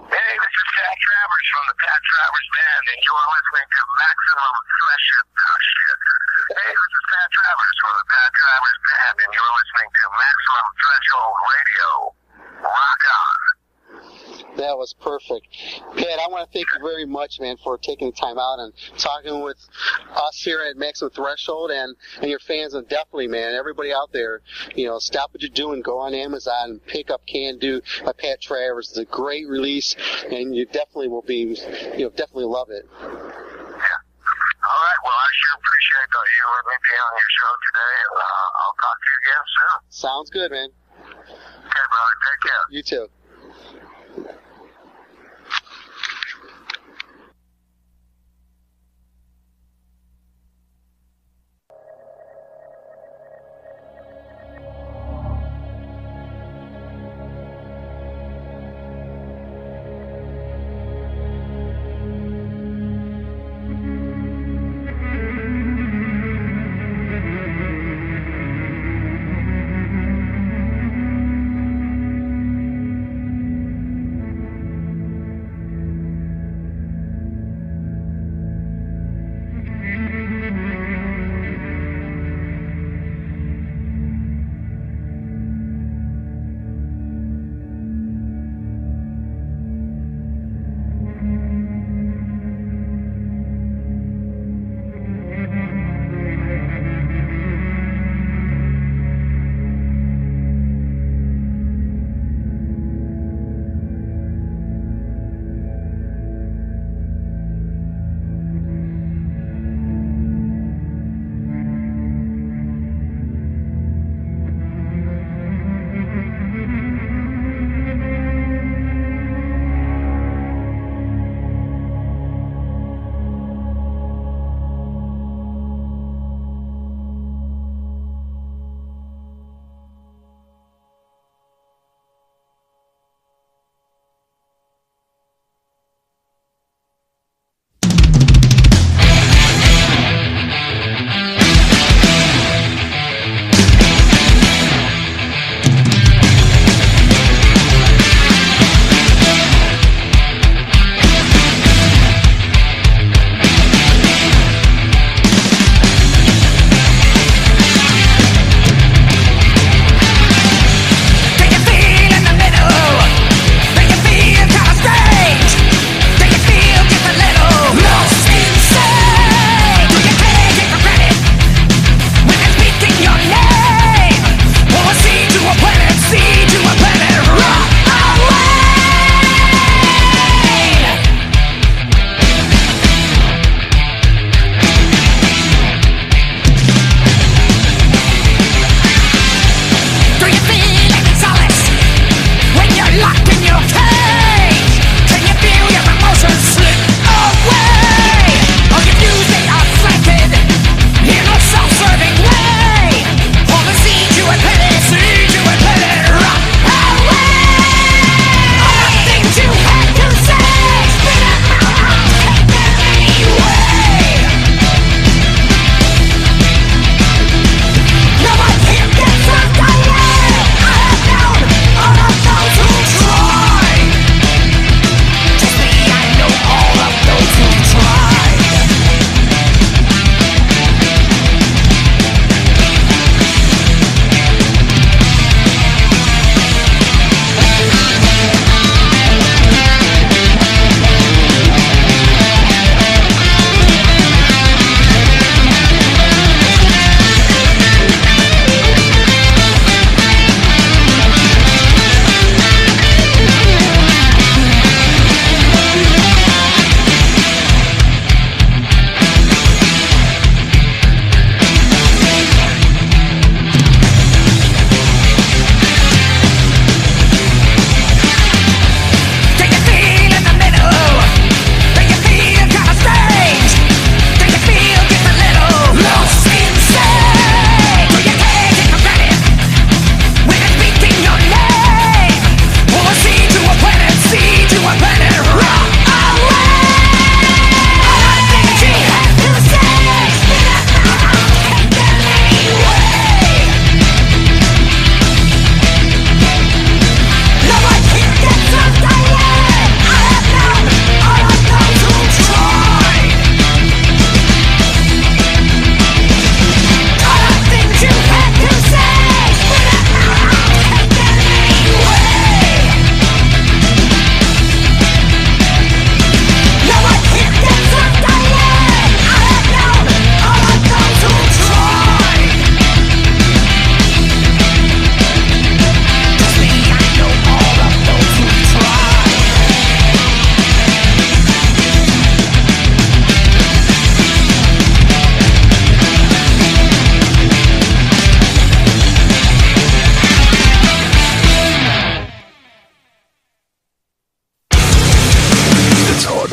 Hey, this is Pat Travers from the Pat Travers Band, and you're listening to Maximum Threshold. Oh, shit. Hey, this is Pat Travers from the Pat Travers Band, and you're listening to Maximum Threshold Radio. Rock on. That was perfect. Pat, I want to thank you very much, man, for taking the time out and talking with us here at Maximum Threshold and your fans, and definitely, man, everybody out there, stop what you're doing, go on Amazon and pick up Can Do by Pat Travers. It's a great release, and you definitely will be, definitely love it. Yeah. All right, well, I sure appreciate that you let me be on your show today, and I'll talk to you again soon. Sounds good, man. Okay, brother, take care. You too.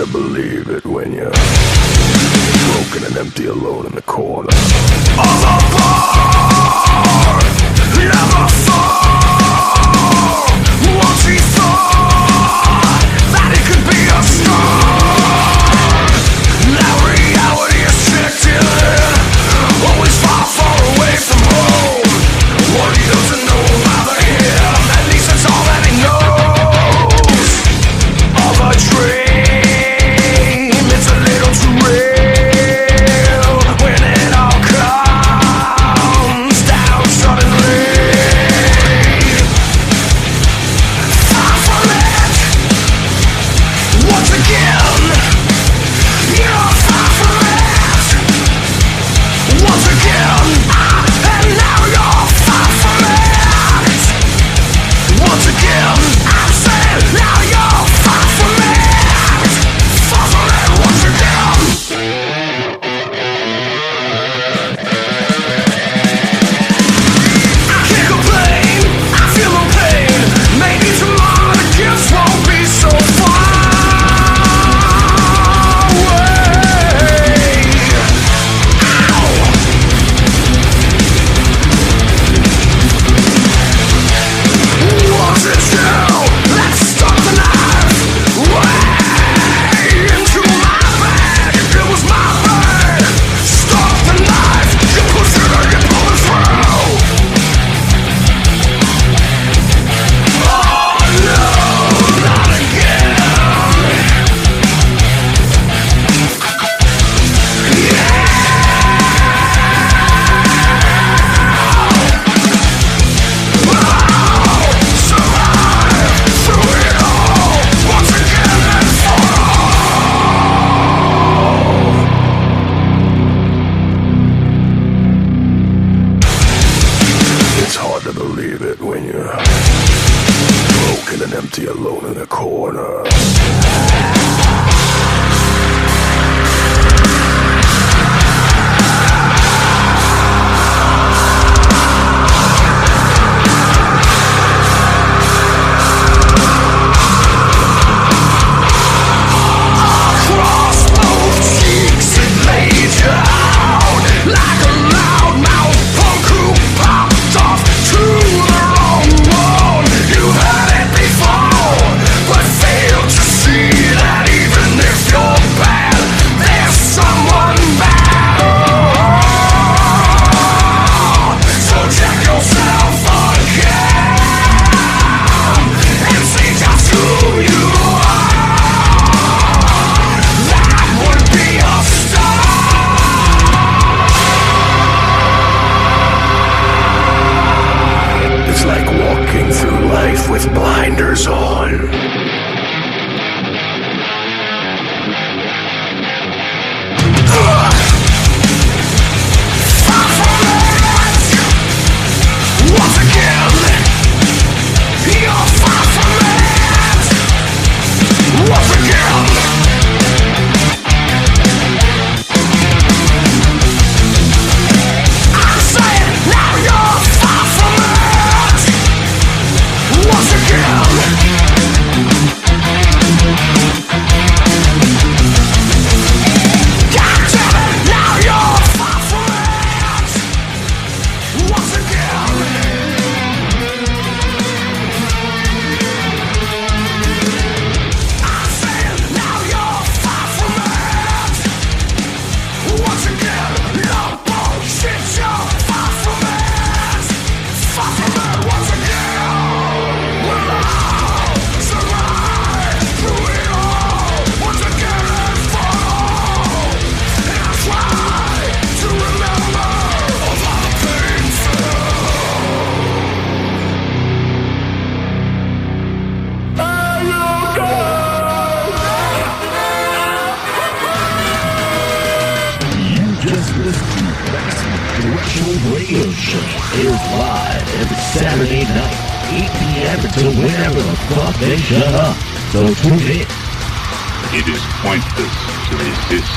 to believe it when you're broken and empty alone in the corner. Never fall. Once he thought that it could be a star. Now reality is checked in. Always far, far away from home. What he doesn't know about him, at least that's all that he knows. Of a dream, it's a little too real when it all comes down suddenly. Far from it, once again. You're far from it, once again. And now you're far from it, once again. I'm saying now you're far from it, far from it once again. I can't complain, I feel no pain. Maybe tomorrow the gifts won't be so far away. Ow! What's it do? Let's stop the knife way into my bag. It was my bag. Stop the knife. You push it or you pull it through. Oh no, not again. Survive through it all once again and for all. It's hard to believe it when you're broken and empty alone in a corner. Across both cheeks it laid you out like a loudmouth punk who popped off to the wrong one. You heard it before, but failed to see that even if you're bad, there's someone better. So check yourself again and see just who you are. That would be a start. It's like walking through life with blinders on. Far from it, once again. You're far from it, once again. I'm saying now you're far from it, once again. God damn it, now you're far from it, once again. I'm saying now you're far from it, once again. No bullshit, you're far from it, once again. We'll all survive through it all, once again and for all. And I try to remember all the painful. You just listened to Maximum Threshold Radio Show. Airs live every Saturday night, 8 p.m. until whenever the fuck they shut up. So tune in. It is pointless to resist.